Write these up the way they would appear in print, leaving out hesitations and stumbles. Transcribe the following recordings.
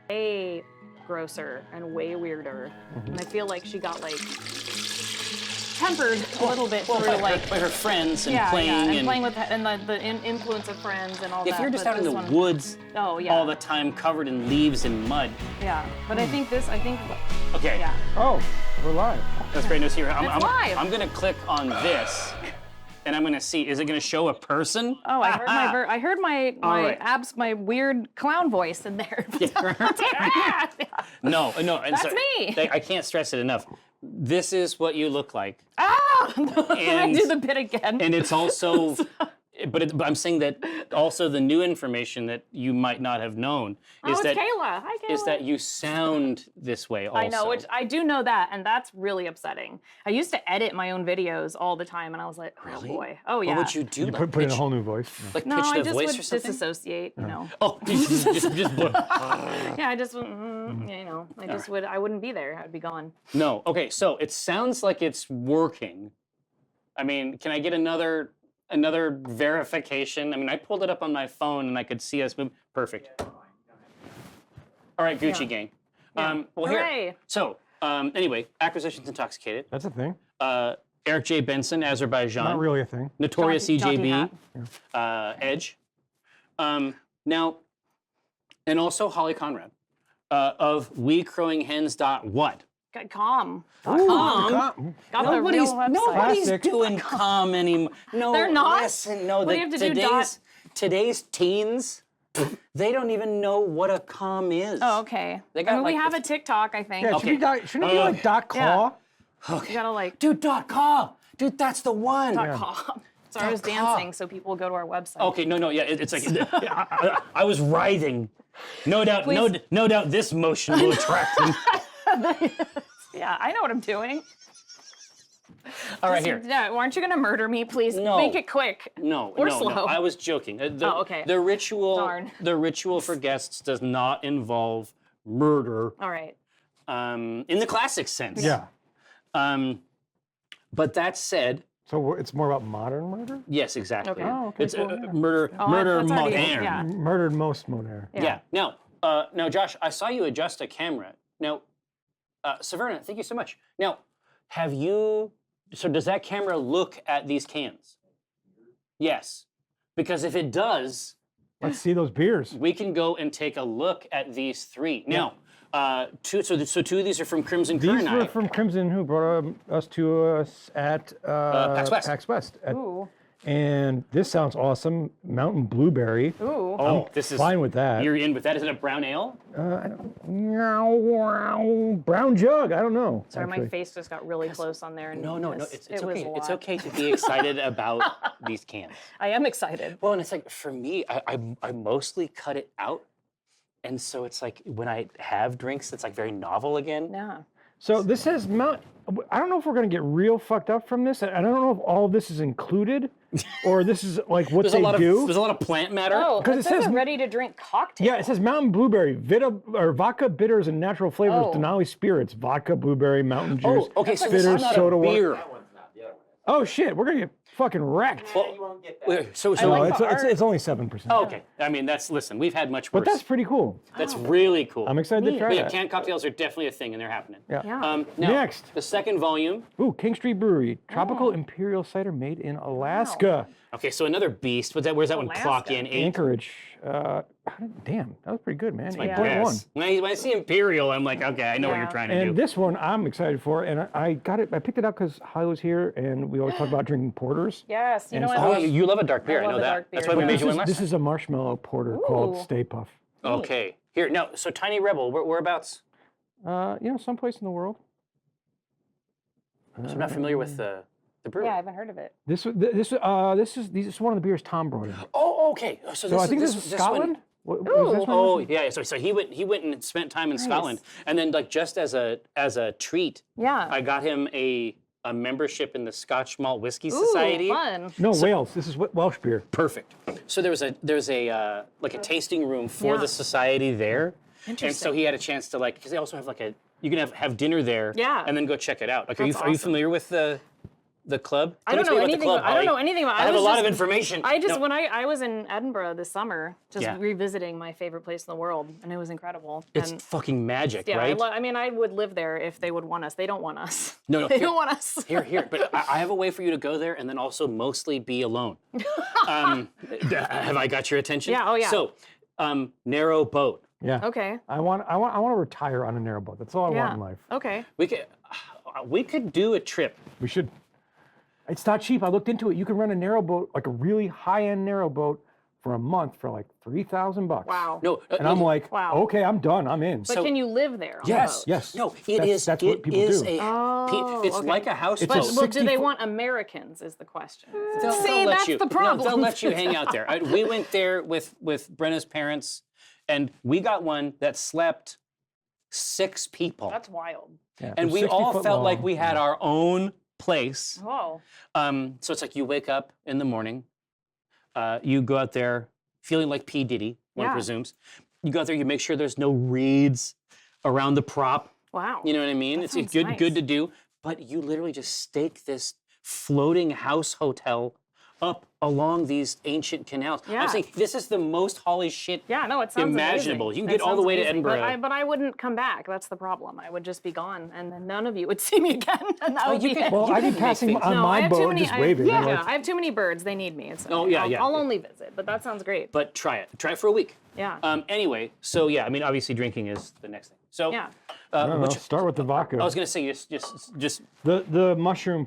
way grosser and way weirder. And I feel like she got like tempered a little bit through like by her friends and playing and playing with and the influence of friends and all that. If you're just but out in the this one- woods Oh yeah. all the time, covered in leaves and mud. Yeah, but I think Okay. yeah. Oh, we're live. That's great news here. It's live. I'm gonna click on this, and I'm gonna see. Is it gonna show a person? Oh, I heard my All right. my weird clown voice in there. No. And That's me. I can't stress it enough. This is what you look like. Ah! I do the bit again. And it's also, but I'm saying that also the new information that you might not have known is it's that Kayla. Hi, Kayla. is that you sound this way also. I know, which I do know that, and that's really upsetting. I used to edit my own videos all the time, and I was like, oh boy, oh yeah. What would you do? Put in a whole new voice. Like No, pitch I the just voice would or something? disassociate, you know. Oh, just Yeah, I just, you know, I wouldn't be there. I'd be gone. No. Okay, so it sounds like it's working. I mean, can I get another verification? I mean, I pulled it up on my phone and I could see us move. Perfect. All right, Gucci gang. Well, Hooray. here. So, anyway, Acquisitions Intoxicated. That's a thing. Eric J. Benson, Azerbaijan. Not really a thing. Notorious Jaunty EJB. Edge. Now, and also Holly Conrad of WeCrowingHens.what. Got calm. Calm. Got the real website. Nobody's Classic. doing calm anymore. No, They're not? Listen, no, What do you have to do, today's teens, they don't even know what a com is. Oh, okay. They I got mean, we like have the- a TikTok, I think. Yeah, shouldn't it be like .claw? You gotta like Dude, .com. Dude, that's the one. .com. Sorry, I was dancing, so people will go to our website. Okay, no, yeah, it's like I was writhing. No doubt, Please. no doubt, this motion will attract them. Yeah, I know what I'm doing. All right, here. Yeah, aren't you gonna murder me? Please No. make it quick. No, Or no, slow. I was joking. Okay. The ritual, Darn. the ritual for guests does not involve murder, All right. in the classic sense. Yeah. But that said, So it's more about modern murder? yes, exactly. Okay. Oh, okay, It's cool, yeah. murder Oh, modern. that's already- yeah. Murdered most modern. Yeah. Now, Josh, I saw you adjust a camera. Now, Severna, thank you so much. Now, have you? So, does that camera look at these cans? Yes, because if it does, Let's see those beers. we can go and take a look at these three. Now, two of these are from Crimson These Current. were from Crimson, who brought us to us at PAX West. Ooh. And this sounds awesome. Mountain Blueberry. Ooh. Oh, this is Fine with that. You're in with that. Is it a brown ale? Brown jug. I don't know. Sorry, my actually. face just got really close on there. And No, yes, it's it was okay. a It's lot. okay to be excited about these cans. I am excited. Well, and it's like for me, I mostly cut it out, and so it's like when I have drinks, it's like very novel again. Yeah. So this says Mount. I don't know if we're gonna get real fucked up from this. I don't know if all of this is included, or this is like what There's they a lot do. of there's a lot of plant matter. Oh, Because it it says says- a ready-to-drink cocktail. Yeah, it says Mountain Blueberry, vodka, bitters, and natural flavors. Oh. Denali spirits, vodka, blueberry, mountain juice. Oh, okay, so bitters, this is not soda a water. beer. Oh shit, we're gonna get fucking wrecked. So like the It's only 7%. oh, okay. I mean, listen. We've had much worse. But that's pretty cool. That's really cool. I'm excited to try But yeah, that. canned cocktails are definitely a thing, and they're happening. Yeah. Yeah. Now, Next. the second volume. Ooh, King Street Brewery, tropical imperial cider made in Alaska, Okay, so another beast. Where's that one clock Alaska. in? 8. Anchorage. Damn, that was pretty good, man. I 8.1. guess. When I see Imperial, I'm like, okay, I know what you're Yeah. trying to do. And this one I'm excited for, and I got it. I picked it up because Holly was here, and we always talk about drinking porters. Yes. You know what? Oh, you love a dark beer. I love know a that. dark That's beer, why we yeah. made you one last This is a marshmallow porter called Ooh. Stay Puff. time. Okay. Here, no. So Tiny Rebel, whereabouts? Someplace in the world. So I'm not familiar with the brewery. Yeah, I haven't heard of it. This is one of the beers Tom brought in. Oh, okay. So, So I think this is one- Scotland. Was this one? Oh, yeah. So he went and spent time in Scotland, and then like just as a treat, Yeah. I got him a membership in the Scotch Malt Whiskey Society. Ooh, fun. No, Wales. This is Welsh beer. Perfect. So there's a like a tasting room for Yeah. the society there, and so Interesting. he had a chance to like because they also have like you can have dinner there, Yeah. and then go check it out. Like, are you That's awesome. familiar with the the club? I don't know anything. I don't know anything about. I have a lot of information. I just No. when I was in Edinburgh this summer, just revisiting my favorite place in the world, and it was incredible. It's and fucking magic, yeah, right? I mean, I would live there if they would want us. They don't want us. No, they don't want us. Here. But I have a way for you to go there and then also mostly be alone. Have I got your attention? Yeah. Oh yeah. So, narrow boat. Yeah. Okay. I want to retire on a narrow boat. That's all I want in life. Okay. We could do a trip. We should. It's not cheap. I looked into it. You can rent a narrow boat, like a really high-end narrow boat, for a month for like $3,000. Wow. No, And I'm like, wow. okay, I'm done. I'm in. But can you live there? On Yes. the boat? Yes. No, That's what people do. It's okay. like a house It's a boat. Well, do 60 they foot- want Americans? Is the question. They'll let that's you. the problem. No, they'll let you hang out there. We went there with Brenna's parents, and we got one that slept 6 people. That's wild. Yeah, And they're we all 60 foot felt like long. we had our own place. Whoa. So it's like you wake up in the morning, you go out there feeling like P. Diddy, one Yeah. presumes. You go out there, you make sure there's no reeds around the prop. Wow. You know what I mean? That It's sounds good nice. to do. But you literally just stake this floating house hotel up along these ancient canals. Yeah. I'm saying this is the most Holly shit Yeah, no, it sounds imaginable. amazing. You can It get all the sounds way to amazing. Edinburgh. But I wouldn't come back. That's the problem. I would just be gone, and then none of you would see me again, and that would you be could- it. Well, You I'd be could make passing things- on No, I my have too boat and many. just waving. Yeah, I'm like, I have too many birds. They need me. It's Oh, yeah, I'll, yeah. I'll only visit, but that sounds great. But try it. Try it for a week. Yeah. Anyway, so yeah, I mean, obviously drinking is the next thing. So Yeah. I don't know, which- start with the vodka. I was gonna say just The mushroom,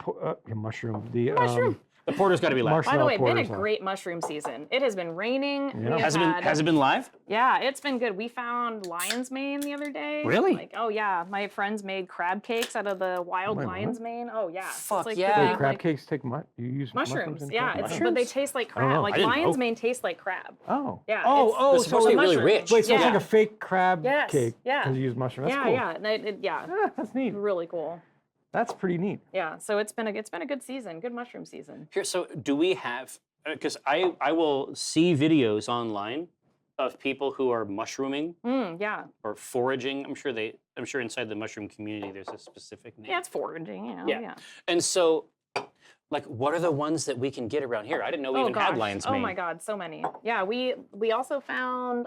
the porter's got to be live. By the way, been a porters are- great mushroom season. It has been raining. Yeah. We have Has it been live? Yeah, it's been good. We found lion's mane the other day. Really? Like, oh yeah, my friends made crab cakes out of the wild Wait, lion's mane. Oh yeah. It's Fuck like the yeah. Wait, big, crab like, cakes take you use mushrooms. in Yeah, crab? but they taste like don't know. crab. I Like didn't lion's know. mane tastes like crab. Oh. Yeah. Oh, It's supposed to be really mushroom. rich. Wait, so it's Yeah. like a fake crab Yes, cake yeah. because you use mushroom. That's Yeah, cool. yeah, and yeah. Ah, that's neat. Really cool. That's pretty neat. Yeah, so it's been a good season, good mushroom season. Here, so do we have? Because I will see videos online of people who are mushrooming Yeah, or foraging. I'm sure inside the mushroom community there's a specific name. yeah, it's foraging. You know, Yeah. yeah. And so, like, what are the ones that we can get around here? I didn't know we even had lion's mane. Oh my God, so many. Yeah, we also found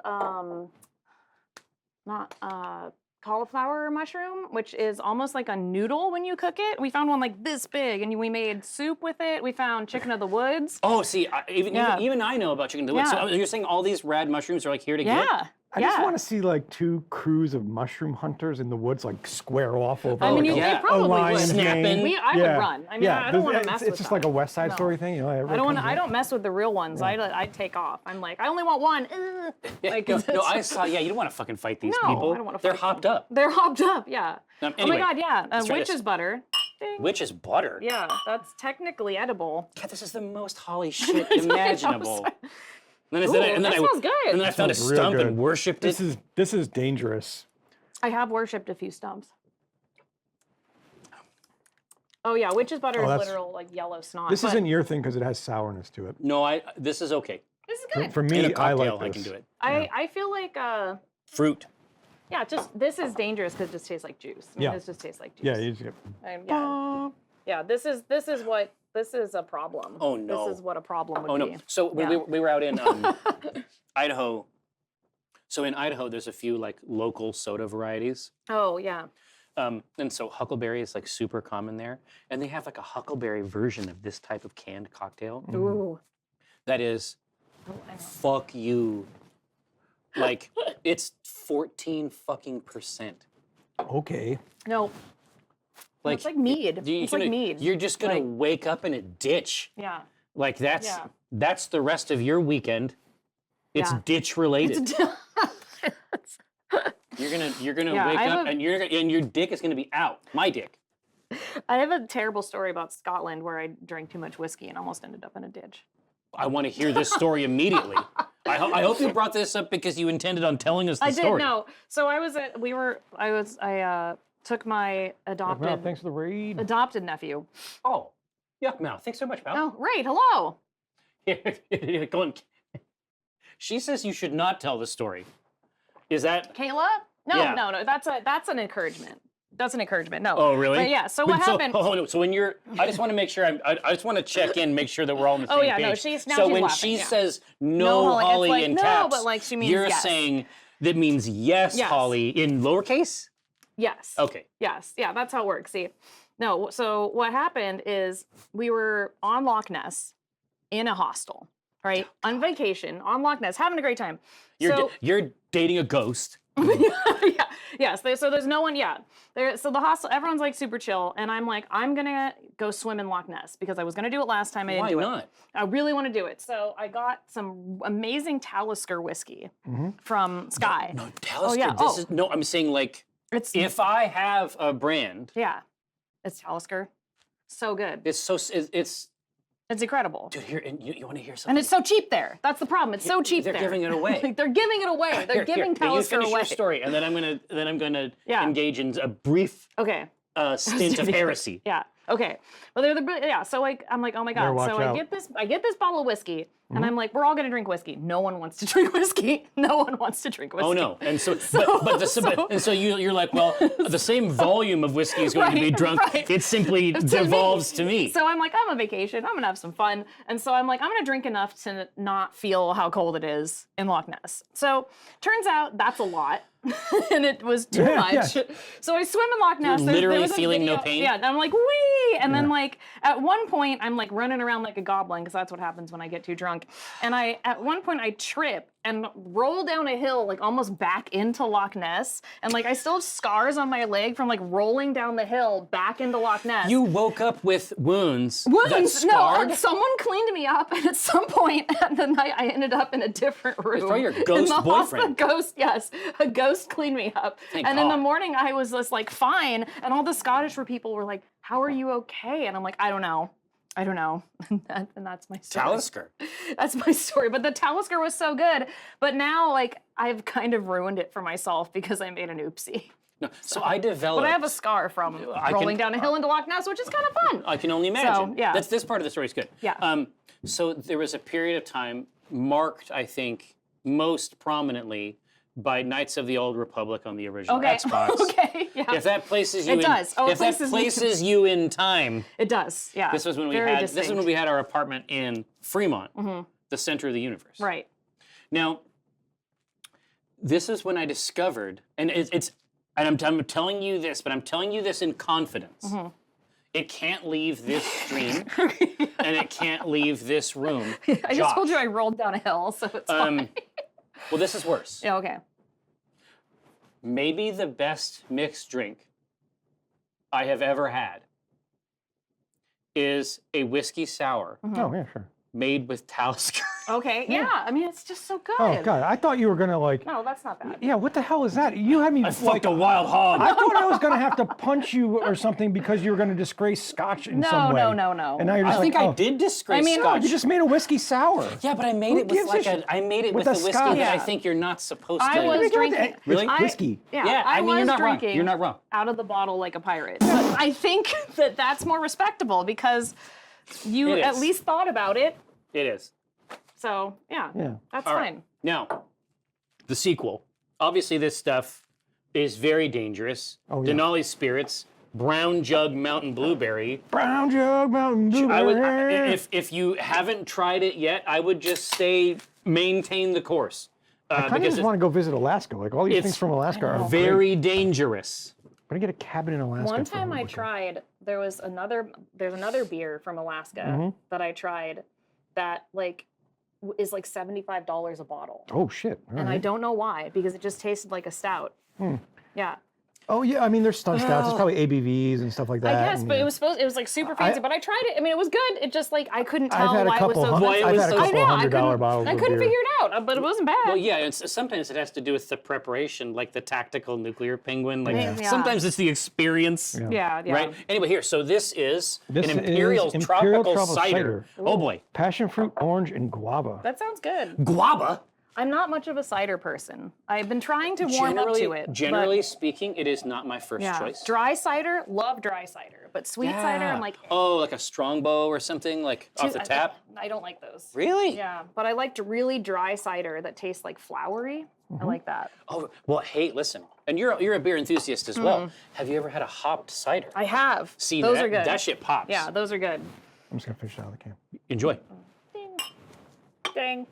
cauliflower mushroom, which is almost like a noodle when you cook it. We found one like this big, and we made soup with it. We found chicken of the woods. Oh, see, even I know about chicken. Yeah. So you're saying all these rad mushrooms are like here to get? Yeah. I just want to see like 2 crews of mushroom hunters in the woods like square off over. I mean, like, they probably lion's would. Snapping. mane. I would run. I mean, I don't want to mess It's with just them. like a West Side No. Story thing, you know. I don't mess with the real ones. I take off. I'm like, I only want one. Yeah, Like, no, I saw. Yeah, you don't want to fucking fight these No, people. I don't wanna They're fight hopped up. They're hopped up. Yeah. Anyway, Oh my God, yeah. let's try Witch's this. butter. Ding. Witch's butter. Yeah, that's technically edible. God, this is the most Holly shit imaginable. And then, Ooh, and then that I, smells good. And then I found a Smells real stump good. and worshipped it. This is dangerous. I have worshipped a few stumps. Oh yeah, witch's butter is that's- literal like yellow snot. This but isn't your thing because it has sourness to it. No, this is okay. This is good. For In me, a I cocktail, like I this. can do it. I feel like Fruit. yeah, just this is dangerous because it just tastes like juice. I mean, Yeah. this just tastes like juice. Yeah, you just get. Yeah, this is a problem. Oh, no. This is what a problem would Oh be. no. So Yeah. we were out in Idaho. So in Idaho, there's a few like local soda varieties. Oh yeah. And so huckleberry is like super common there. And they have like a huckleberry version of this type of canned cocktail Ooh. that is Oh, I know. fuck you. Like it's 14% Okay. No. Like It's like mead. It's like mead. You're just gonna Like- wake up in a ditch. Yeah. Like that's Yeah. that's the rest of your weekend. It's Yeah. ditch related. You're gonna Yeah, wake I have up a- and your dick is gonna be out. My dick. I have a terrible story about Scotland where I drank too much whiskey and almost ended up in a ditch. I want to hear this story immediately. I hope you brought this up because you intended on telling us the I story. did no. So I took my Well, thanks for the raid. adopted nephew. Oh, yeah, Mal. Thanks so much, pal. Oh, right. Hello. Go on. She says you should not tell the story. Is that? Kayla? No, Yeah. no. That's an encouragement. that's an encouragement. No. Oh, really? But yeah. So what happened? So when you're, I just want to make sure I just want to check in, make sure that we're all on the same Oh yeah, page. no, she's now so she's when laughing, she yeah. says No, no, Holly, it's Holly like, in no, caps, but, like, she means you're yes. saying that means yes, Yes. Holly in lowercase. Yes. Okay. Yes. Yeah, that's how it works. See, no. So what happened is we were on Loch Ness in a hostel, right, on vacation on Loch Ness, having a great time. You're dating a ghost. Yeah. Yes. So there's no one yet. So the hostel, everyone's like super chill, and I'm like, I'm gonna go swim in Loch Ness because I was gonna do it last time. I didn't Why do it. not? I really want to do it. So I got some amazing Talisker whiskey from Sky. No, Talisker. yeah. This is no. I'm saying like It's if I have a brand, yeah, it's Talisker. So good. it's so it's. It's incredible. Dude, here and you want to hear something? And it's so cheap there. That's the problem. It's so cheap They're there. giving it away. Like, they're giving it away. They're giving Now you Talisker finish away. your story, and then I'm gonna Yeah. engage in a brief Okay. stint of heresy. Yeah. Okay. Well, yeah. So like, I'm like, oh my Better god. So watch out. I get this bottle of whiskey, and I'm like, we're all gonna drink whiskey. No one wants to drink whiskey. No one wants to drink whiskey. Oh no! And so, so you're like, well, the same volume of whiskey is going to be Right, drunk. right. It simply To me. devolves to me. So I'm like, I'm on vacation. I'm gonna have some fun. And so I'm like, I'm gonna drink enough to not feel how cold it is in Loch Ness. So turns out that's a lot. And it was too Yeah, much. yeah. So I swim in Loch Ness. You're There literally was a feeling no video- pain? Yeah, and I'm like, wee! And then like at one point I'm like running around like a goblin because that's what happens when I get too drunk. And at one point I trip and roll down a hill like almost back into Loch Ness. And like I still have scars on my leg from like rolling down the hill back into Loch Ness. You woke up with wounds. That Wounds? No, scarred? someone cleaned me up, and at some point at the night, I ended up in a different room. probably your In ghost the boyfriend. Ghost, yes, a ghost cleaned me up. Thank and in the God. morning, I was just like fine, and all the Scottish people were like, "How are you okay?" And I'm like, "I don't know." and that's my story. Talisker. That's my story. But the Talisker was so good. But now, like, I've kind of ruined it for myself because I made an oopsie. No, so I developed. But I have a scar from rolling down a hill into Loch Ness, which is kind of fun. I can only imagine. yeah. That's this part of the story is good. Yeah. So there was a period of time marked, I think, most prominently by Knights of the Old Republic on the original Okay. Xbox. Okay. Yeah. If that places you It in, does. Oh, it if that places me- places you in time, It does. Yeah. this was when we Very had this is when distinct. we had our apartment in Fremont, the center of the universe. Right. Now, this is when I discovered, and I'm telling you this, but I'm telling you this in confidence. Mm-hmm. It can't leave this stream, and it can't leave this room. I just told you I rolled down a hill, so it's fine. Well, this is worse. Yeah. Okay. Maybe the best mixed drink I have ever had is a whiskey sour Oh yeah, sure. made with Talisker. Okay. Yeah. I mean, it's just so good. Oh god, I thought you were gonna like. No, that's not bad. Yeah, what the hell is that? You had me I like. fucked a wild hog. I thought I was gonna have to punch you or something because you were gonna disgrace Scotch in some way. No. And now you're just I think like, I oh, did disgrace I mean, Scotch. You just made a whiskey sour. Yeah, but I made Who it with gives a like shit? I made it With with the the whiskey Scotch. that I Yeah. think you're not supposed to. I was drinking. Really? Whiskey. Yeah. Yeah, I mean, was you're not wrong. drinking You're not wrong. out of the bottle like a pirate. But I think that that's more respectable because you It at is. least thought about it. It is. So yeah. Yeah. That's All fine. right. Now, the sequel. Obviously, this stuff is very dangerous. Oh, yeah. Denali Spirits, Brown Jug Mountain Blueberry. Brown jug mountain blueberry. If you haven't tried it yet, I would just say maintain the course. I kind of because just want to go visit Alaska. Like all these it's things from Alaska are great. very dangerous. I'm gonna get a cabin in Alaska. One for time a I weekend. tried, there's another beer from Alaska that I tried that like is like $75 a bottle. Oh shit! All And I right. don't know why, because it just tasted like a stout. Yeah. Oh yeah, I mean there's stunt stouts. It's probably ABVs and stuff like that. I guess, and, but yeah. it was like super fancy. But I tried it. I mean, it was good. It just like I couldn't tell I've had a why it was couple so hundred. Why it I've was had a so- couple I know, $100 bottles I of couldn't beer. figure it out, but it wasn't bad. Well, yeah, sometimes it has to do with the preparation, like the tactical nuclear penguin. Like Yeah. sometimes it's the experience. Yeah. Right. Anyway, here. So this is This an is Imperial Imperial tropical Tropical cider. cider. Oh boy, Passion fruit, orange, and guava. That sounds good. guava. I'm not much of a cider person. I've been trying to warm up to it. but- Generally speaking, it is not my first yeah. choice. Dry cider, love dry cider, but sweet cider, I'm like, oh, like a strongbow or something, like off the tap. I don't like those. Really? Yeah, but I liked really dry cider that tastes like floury. I like that. Oh, well, hey, listen. And you're a beer enthusiast as well. Have you ever had a hopped cider? I have. See, those that, are good. that shit pops. Yeah, those are good. I'm just gonna fish it out of the can. Enjoy. Dang.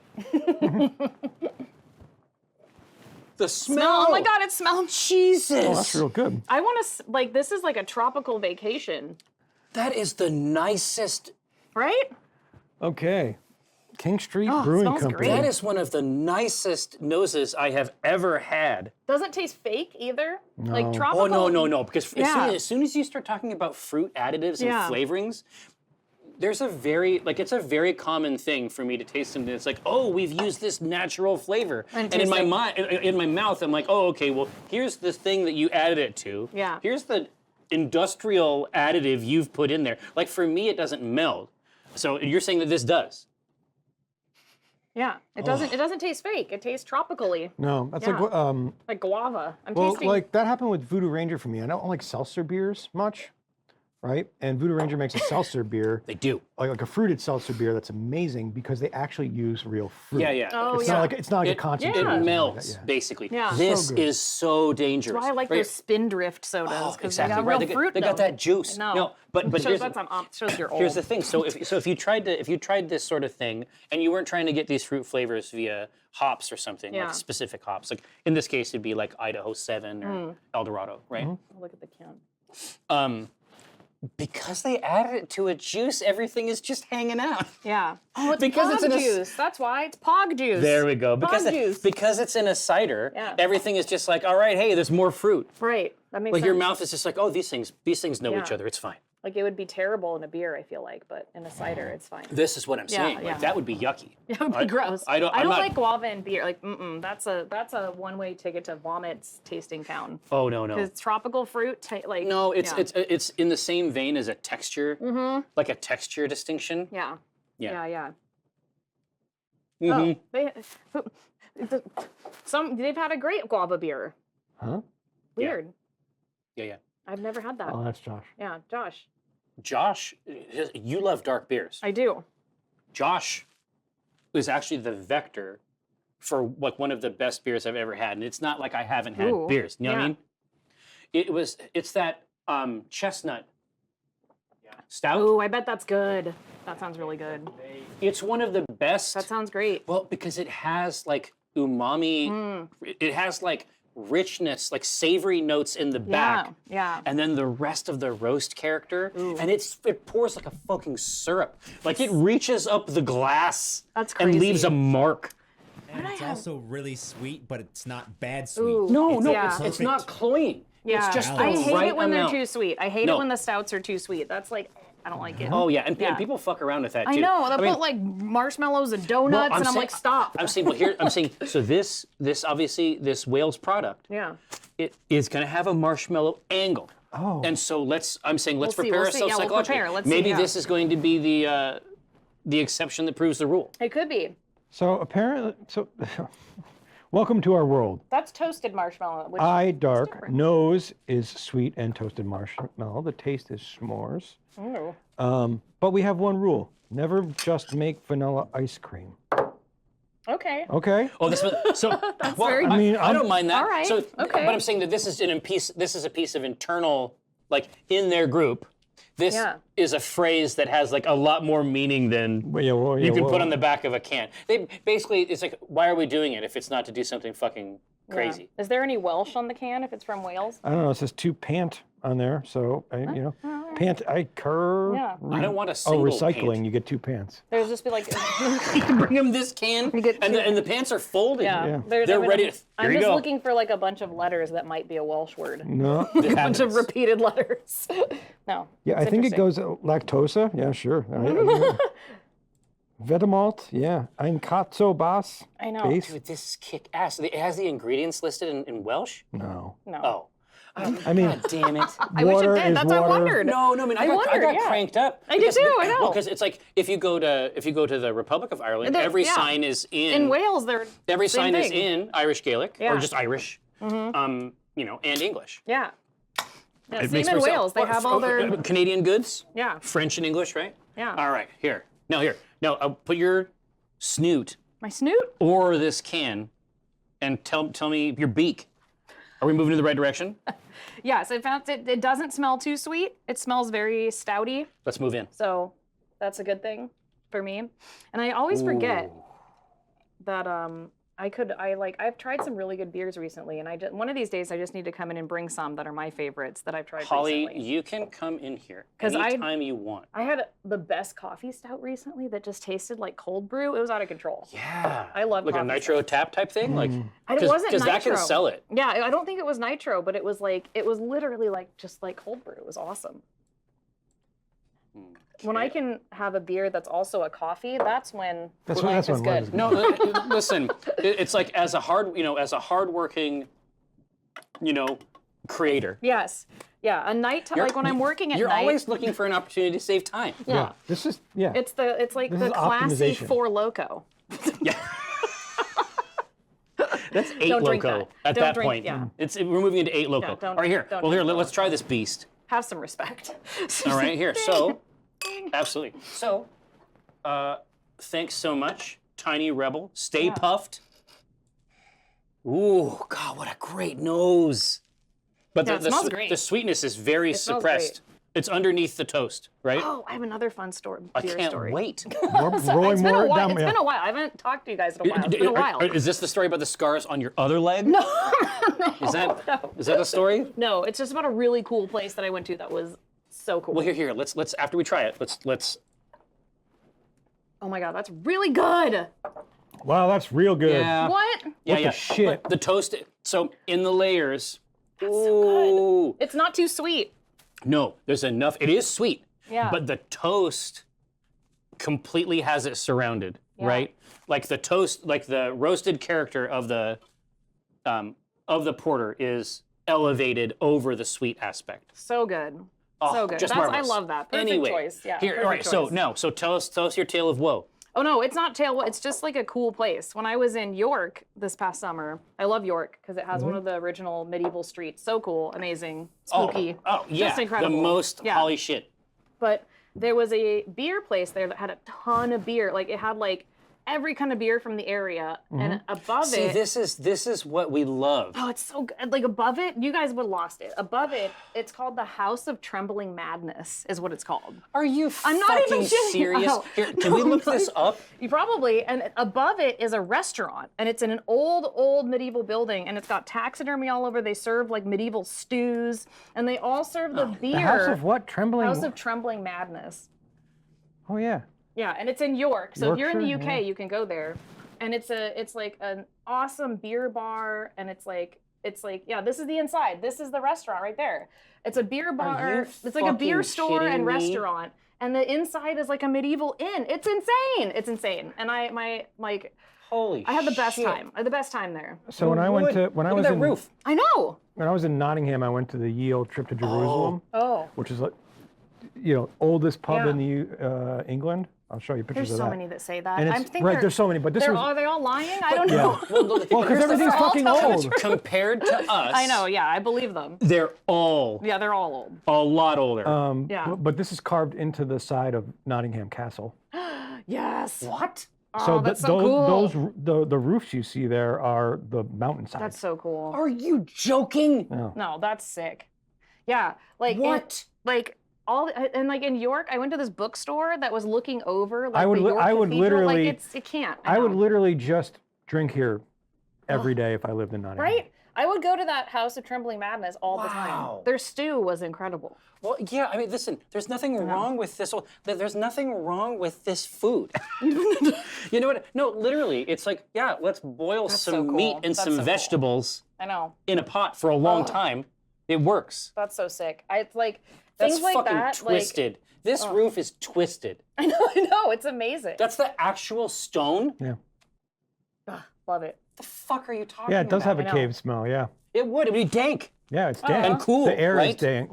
The smell. Oh my God, it smells. Jesus. Oh, that's real good. I want to, like, this is like a tropical vacation, That is the nicest. right? Okay. King Street Oh, it Brewing smells Company. great. That is one of the nicest noses I have ever had. Doesn't taste fake either. Like No. tropical. Oh, no. Because Yeah. as soon as you start talking about fruit additives and Yeah. flavorings, there's a very, like, it's a very common thing for me to taste something. It's like, oh, we've used this natural flavor. And And in taste my like- mind, in my mouth, I'm like, oh, okay, well, here's the thing that you added it to. Yeah. Here's the industrial additive you've put in there. Like, for me, it doesn't meld. So you're saying that this does? Yeah, it doesn't. It doesn't taste fake. It tastes tropically, No, that's Yeah. like like guava. I'm well, tasting. like that happened with Voodoo Ranger for me. I don't like seltzer beers much, right? And Voodoo Ranger makes a seltzer beer, They do. like a fruited seltzer beer that's amazing because they actually use real fruit. Yeah. Oh, It's yeah. not like a concentrate. It Yeah. melts, Yeah. basically. Yeah. This So good. is so dangerous. That's why I like Right? those Spindrift sodas Oh, because exactly. they got Right. real fruit. They got though. that juice. No. But shows here's, shows you're old. here's the thing. So if you tried this sort of thing and you weren't trying to get these fruit flavors via hops or something, Yeah. like specific hops, like in this case it'd be like Idaho 7 or El Dorado, right? Look at the can. Because they added it to a juice, everything is just hanging out. Yeah. Oh, it's Because pog it's in a s- juice. That's why it's pog juice. There we go. Pog juice. Because it's in a cider, Yeah. everything is just like, all right, hey, there's more fruit. Right. That makes Like sense. your mouth is just like, oh, these things know each Yeah. other. It's fine. Like it would be terrible in a beer, I feel like, but in a cider, it's fine. This is what I'm saying. yeah. Like that would be yucky. It would be gross. I don't- I'm not- like guava in beer. Like, that's a one-way ticket to vomits tasting town. Oh no. Because tropical fruit, like No, it's yeah. it's in the same vein as a texture, like a texture distinction. Yeah. Yeah. Yeah. Mhm. Oh, they've had a great guava beer. Huh? Weird. Yeah. I've never had that. Oh, that's Josh. Yeah, Josh. Josh, you love dark beers. I do. Josh is actually the vector for like one of the best beers I've ever had, and it's not like I haven't had Ooh, beers. You know what I yeah. mean? It's that chestnut stout. Ooh, I bet that's good. That sounds really good. It's one of the best. That sounds great. Well, because it has like umami, it has like richness, like savory notes in the back. Yeah. And then the rest of the roast character, and it pours like a fucking syrup. Like it reaches up the glass That's and leaves crazy. a mark. And it's also really sweet, but it's not bad sweet. Ooh. No, Yeah. it's perfect. not cloying. Yeah. It's just the I hate right it when amount. they're too sweet. I hate No. it when the stouts are too sweet. That's like, I don't like it. Oh yeah, and Yeah. people fuck around with that too. I know. They I mean, put like marshmallows and well, donuts, and I'm saying- like, stop. I'm saying, well, here I'm saying, so this obviously this Wales product, Yeah. it is going to have a marshmallow angle. Oh. And so I'm saying let's We'll see, prepare we'll see. ourselves Yeah, we'll psychologically. prepare. Let's see, Maybe yeah. this is going to be the exception that proves the rule. It could be. So apparently, welcome to our world. That's toasted marshmallow. Which Eye dark, different. nose is sweet and toasted marshmallow. The taste is s'mores. Ooh. But we have one rule: never just make vanilla ice cream. Okay. Okay. Oh, this was so. well, very- I, I mean, I don't mind that. All right, So, okay. but I'm saying that this is a piece of internal, like in their group. This Yeah. is a phrase that has like a lot more meaning than Well, yeah, you can put well, on the back of a can. They basically, it's like, why are we doing it if it's not to do something fucking crazy? Yeah. Is there any Welsh on the can if it's from Wales? I don't know. It says to pant on there, so pant. I cur. Yeah. I don't want a Oh, single recycling. paint. You get 2 pants. There's just be like, You can bring them this can, get and two. the pants are folded. yeah. They're ready to. I'm Here you just go. looking for like a bunch of letters that might be a Welsh word. No. This A bunch of happens. repeated letters. No. Yeah, I it's think it interesting. goes lactosa. Yeah, sure. Vetemalt. Yeah. Ein Katzo Bas. I know. Base. Dude, this is kick ass. It has the ingredients listed in Welsh. No. No. Oh. I mean, God damn it. I wish it water did. is That's what I water. wondered. No, I mean, I got wondered, yeah. cranked up. I did because- too, I know. Well, because it's like if you go to the Republic of Ireland, There- every yeah. sign is in. In Wales, they're every same sign is thing. in Irish Gaelic Yeah. or just Irish, and English. Yeah. Yeah, It same makes in more sense. Wales. They have all their Canadian goods, yeah. French and English, right? Yeah. All right, here. Now, put your snoot My snoot. or this can and tell me your beak. Are we moving in the right direction? Yes, I found it doesn't smell too sweet. It smells very stouty. Let's move in. So that's a good thing for me. And I always forget Ooh. that I've tried some really good beers recently, and one of these days I just need to come in and bring some that are my favorites that I've tried Holly, recently. you can come in here 'Cause anytime you want. I had the best coffee stout recently that just tasted like cold brew. It was out of control. Yeah. I love like a coffee nitro stouts. tap type thing, like It wasn't because that can nitro. sell it. Yeah, I don't think it was nitro, but it was literally like just like cold brew. It was awesome. When I can have a beer that's also a coffee, that's when That's life when is life is good. No, listen. It's like as a hardworking, creator. Yes. Yeah, a night like when I'm working at You're night. always looking for an opportunity to save time. Yeah. This is It's like This the is classy optimization. Four Loko. Yeah. That's 8 Don't drink Loco that. at Don't that drink- point. yeah. We're moving into 8 Loco. Yeah, don't- All right, here. don't Well, here, drink let's try this beast. Have some respect. All right, here. So, absolutely. So, thanks so much, Tiny Rebel. Stay puffed. Ooh, God, what a great nose. But Yeah, it smells great. the sweetness is very smells suppressed. It's underneath the toast, right? Oh, I have another fun story. I Beer can't story. wait. rolling It's been more a while. down. It's yeah. been a while. I haven't talked to you guys in a while. It's been a while. Is this the story about the scars on your other leg? No, Is that the story? no, it's just about a really cool place that I went to that was so cool. Well, here. Let's after we try it, let's. Oh my god, that's really good. Wow, that's real good. Yeah. What? Yeah, the shit? The toast. So in the layers. That's so good. Ooh. It's not too sweet. No, there's enough. It is sweet. Yeah. But the toast completely has it surrounded, Yeah. right? Like the toast, like the roasted character of the porter is elevated over the sweet aspect. So good. Oh, So good. just I marvelous. love that. Perfect Anyway, choice. Yeah. here, all right. perfect choice. So tell us your tale of woe. Oh no, it's not tail. It's just like a cool place. When I was in York this past summer, I love York because it has one of the original medieval streets. So cool, amazing, spooky. Oh yeah, just incredible. the most Yeah. Holly shit. But there was a beer place there that had a ton of beer. Like it had like every kind of beer from the area, and above See, it. this is what we love. Oh, it's so good. Like above it, you guys would have lost it. Above it, it's called the House of Trembling Madness, is what it's called. Are you I'm not even fucking kidding. serious? Oh. Here, can we look this up? You probably, and above it is a restaurant, and it's in an old medieval building, and it's got taxidermy all over. They serve like medieval stews, and they all serve the beer. The House of what? Trembling. House of Trembling Madness. Oh yeah. Yeah, and it's in York. So if you're in the Yorkshire, UK, yeah. you can go there, and it's like an awesome beer bar, and it's like yeah, this is the inside. This is the restaurant right there. It's a beer bar. It's like a beer fucking store kidding and me? restaurant, and the inside is like a medieval inn. It's insane. It's insane. And I Holy had the best shit. time. I had the best time there. So when I went to when I Look was at that in roof. I know. when I was in Nottingham, I went to the Ye Olde trip to Jerusalem, Oh, which is like, oldest pub Yeah. in the England. I'll show you pictures there's of so that. many that say that. And I'm it's thinking right. There's so many, but this was are they all lying? I don't know. well because everything's all fucking telling the old. truth. Compared to us, I know. Yeah, I believe them. they're all Yeah, they're all old. a lot older. Yeah. But this is carved into the side of Nottingham Castle. Yes. what? Oh, that's so cool. The roofs you see there are the mountainside. That's so cool. Are you joking? No, that's sick. Yeah, like What? and like in York, I went to this bookstore that was looking over like I would the li- York I would Cathedral. literally- like it can't. I would know. literally just drink here every day if I lived in Nottingham. Right? I would go to that House of Trembling Madness all the time. Wow. Their stew was incredible. Well, yeah. I mean, listen. There's nothing wrong with this. There's nothing wrong with this food. You know what? No, literally, it's like, yeah, let's boil That's some so cool. meat and That's some so cool. vegetables I know. in a pot for a long time. It works. That's so sick. It's like That's things like fucking that. twisted. This roof is twisted. Like, I know. It's amazing. That's the actual stone. Yeah. Love it. The fuck are you talking Yeah, it does about? have a know. cave smell. Yeah. It would. It would be dank. Yeah, it's dank. And cool, The air right? is dank,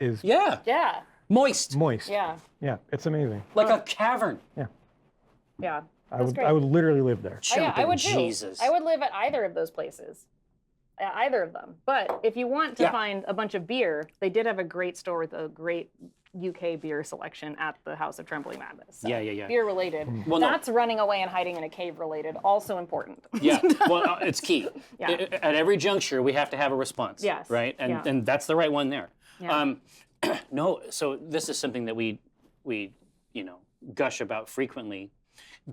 is Yeah. Yeah. Moist. moist. Yeah. Yeah, it's amazing. Like a cavern. Yeah. I That's would great. I would literally live there. Oh, yeah, I Jumping would too. Jesus. I would live at either of those places. either of them. But if you want to Yeah. find a bunch of beer, they did have a great store with a great UK beer selection at the House of Trembling Madness. So Yeah. beer related. Well, no. That's running away and hiding in a cave related. Also important. Yeah, well, it's key. Yeah. At every juncture, we have to have a response. Yes. Right, and Yeah. and that's the right one there. Yeah. No, so this is something that we gush about frequently,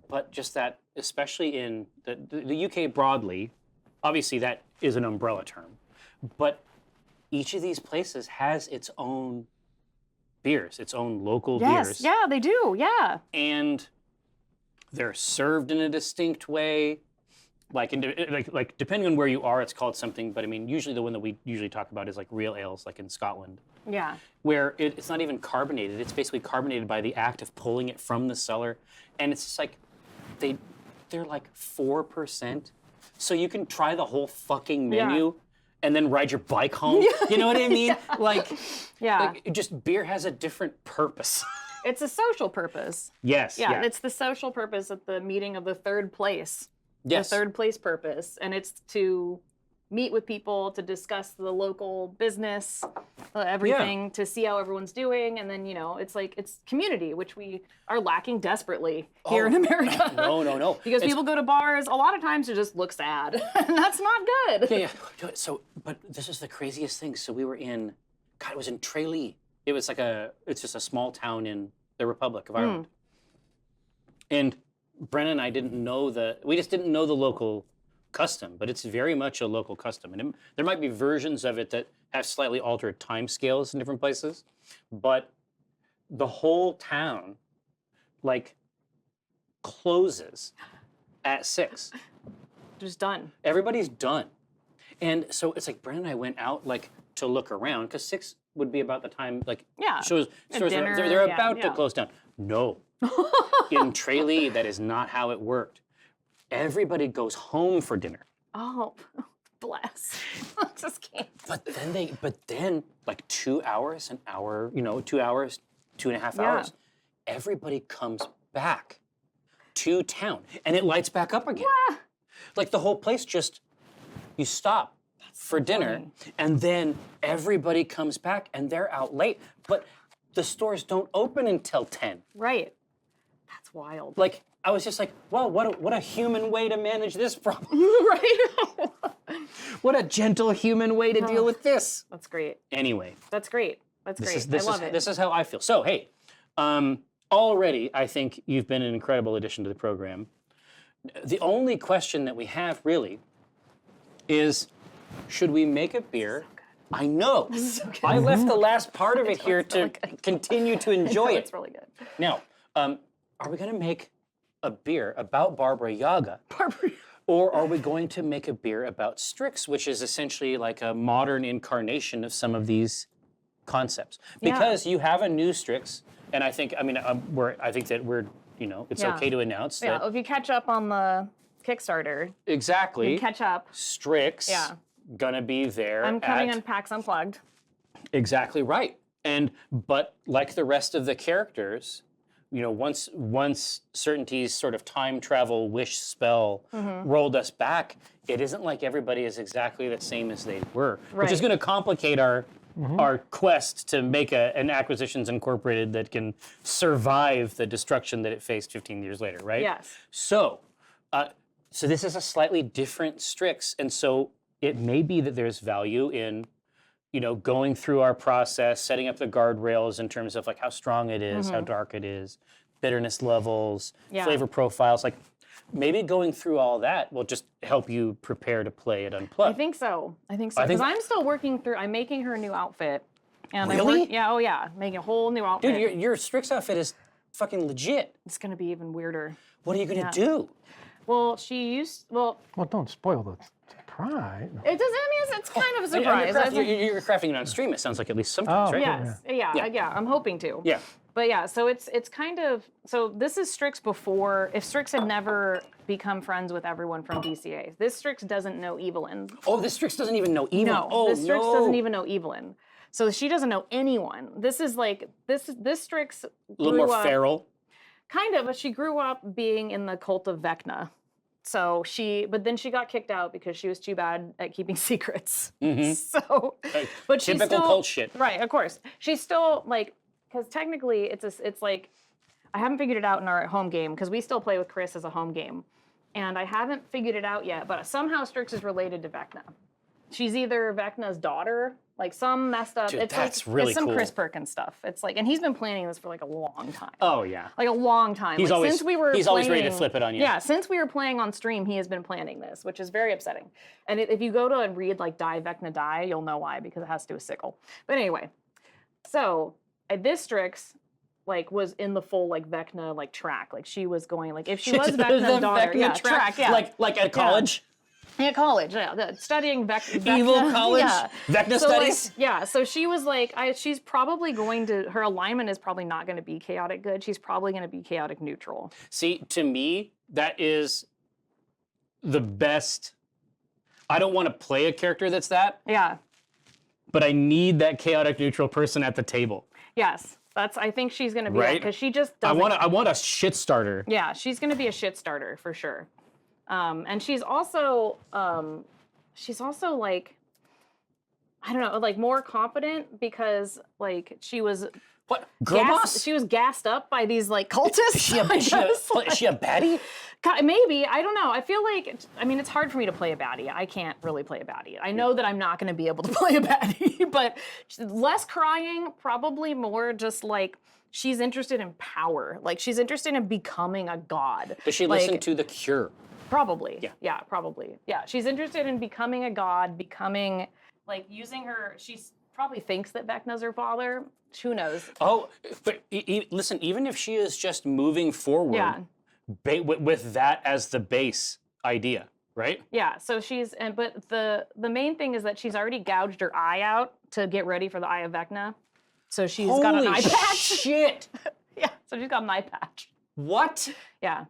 but just that, especially in the UK broadly, obviously that is an umbrella term, but each of these places has its own beers, its own local Yes. beers. Yeah, they do. Yeah. And they're served in a distinct way. Like depending on where you are, it's called something. But I mean, usually the one that we usually talk about is like real ales, like in Scotland, Yeah. where it's not even carbonated. It's basically carbonated by the act of pulling it from the cellar, and it's just like they're like 4%. So you can try the whole fucking menu. And then ride your bike home. You know what I mean? Like, Yeah. just beer has a different purpose. It's a social purpose. Yes. Yeah, it's the social purpose at the meeting of the third place. Yes. The third place purpose. And it's to meet with people, to discuss the local business, everything, to see how everyone's doing. And then, it's community, which we are lacking desperately here in America. No. Because people go to bars a lot of times to just look sad. And that's not good. Yeah. So, but this is the craziest thing. So we were in, God, it was in Tralee. It was it's just a small town in the Republic of Ireland. And Brenna and I we just didn't know the local custom, but it's very much a local custom. And there might be versions of it that have slightly altered time scales in different places, but the whole town, closes at 6. Just done. Everybody's done. And so it's like Brandon and I went out to look around because 6 would be about the time stores dinner, they're about to yeah. close down. No. In Tralee, that is not how it worked. Everybody goes home for dinner. Oh, bless. I just can't. But then 2 hours, an hour, 2 hours, 2.5 hours, everybody comes back to town and it lights back up again. Like the whole place you stop for dinner and then everybody comes back and they're out late. But the stores don't open until 10. Right. That's wild. I was just like, wow, what a human way to manage this problem. Right? What a gentle human way to deal with this. That's great. Anyway. That's great. That's great. I love it. This is how I feel. So, hey, already I think you've been an incredible addition to the program. The only question that we have really is, should we make a beer? I know. I left the last part of it here to continue to enjoy it. It's really good. Now, are we going to make a beer about Barbara Yaga? Or are we going to make a beer about Strix, which is essentially like a modern incarnation of some of these concepts? Because you have a new Strix, and I think that we're, it's okay to announce that. Yeah, if you catch up on the Kickstarter, Exactly. you catch up. Strix, gonna be there. I'm coming on PAX Unplugged. Exactly right. But like the rest of the characters, once Certainty's sort of time travel wish spell rolled us back, it isn't like everybody is exactly the same as they were, which is going to complicate our quest to make an Acquisitions Incorporated that can survive the destruction that it faced 15 years later, right? Yes. So this is a slightly different Strix, and so it may be that there's value in going through our process, setting up the guardrails in terms of how strong it is, how dark it is, bitterness levels, flavor profiles. Maybe going through all that will just help you prepare to play it unplugged. I think so. Because I'm still working through. I'm making her a new outfit. And Really? making a whole new outfit. Dude, your Strix outfit is fucking legit. It's gonna be even weirder. What are you gonna do? Well, Well, don't spoil the surprise. it doesn't. I mean, it's kind of a And surprise. you're crafting it on stream, it sounds like, at least sometimes, right? Yes. Yeah. I'm hoping to. Yeah. But so it's kind of, so this is Strix before, if Strix had never become friends with everyone from DCA. This Strix doesn't know Evelyn. Oh, this Strix doesn't even know Evelyn. No, this Strix doesn't even know Evelyn. So she doesn't know anyone. This is this Strix A little more feral. Kind of, but she grew up being in the cult of Vecna. So but then she got kicked out because she was too bad at keeping secrets. Mhm. So, but she's Typical still, cult shit. right, of course. She's still like, because technically it's like, I haven't figured it out in our home game because we still play with Chris as a home game. And I haven't figured it out yet, but somehow Strix is related to Vecna. She's either Vecna's daughter, like some messed up. Dude, it's that's like, really it's some cool. Chris Perkins stuff. It's like, and he's been planning this for like a long time. Oh yeah. Like a long time. He's Like, always since we were he's always ready to playing- flip it on you. Yeah, since we were playing on stream, he has been planning this, which is very upsetting. And if you go to and read like Die Vecna Die, you'll know why, because it has to do with sickle. But anyway, so this Strix like was in the full like Vecna like track. Like she was going like if she was Vecna's The daughter, Vecna yeah, track, yeah. Like at college. Yeah, college, yeah, studying Vecna. Evil college. Yeah. Vecna So, like, studies. yeah, so she was like, she's probably going to, her alignment is probably not going to be chaotic good. She's probably going to be chaotic neutral. See, to me, that is the best. I don't want to play a character that's that, Yeah, but I need that chaotic neutral person at the table. yes, I think she's going to be Right? because she just I doesn't. want a shit starter. Yeah, she's going to be a shit starter for sure. And she's also like, I don't know, like more competent because like she was What? Girl boss? she was gassed up by these like cultists. Is she a baddie? Maybe, I don't know. I feel like, I mean, it's hard for me to play a baddie. I can't really play a baddie. I know that I'm not going to be able to play a baddie, but less crying, probably more just like she's interested in power. Like she's interested in becoming a god. Does she Like, listen to The Cure? Probably. Yeah. Yeah, probably. Yeah, she's interested in becoming a god, becoming, like, using her, she probably thinks that Vecna's her father. Who knows? Oh, but listen, even if she is just moving forward Yeah. With that as the base idea, right? Yeah, so but the main thing is that she's already gouged her eye out to get ready for the Eye of Vecna. So she's got an eye patch. Shit! Yeah, so she's got an eye patch. What? Yeah.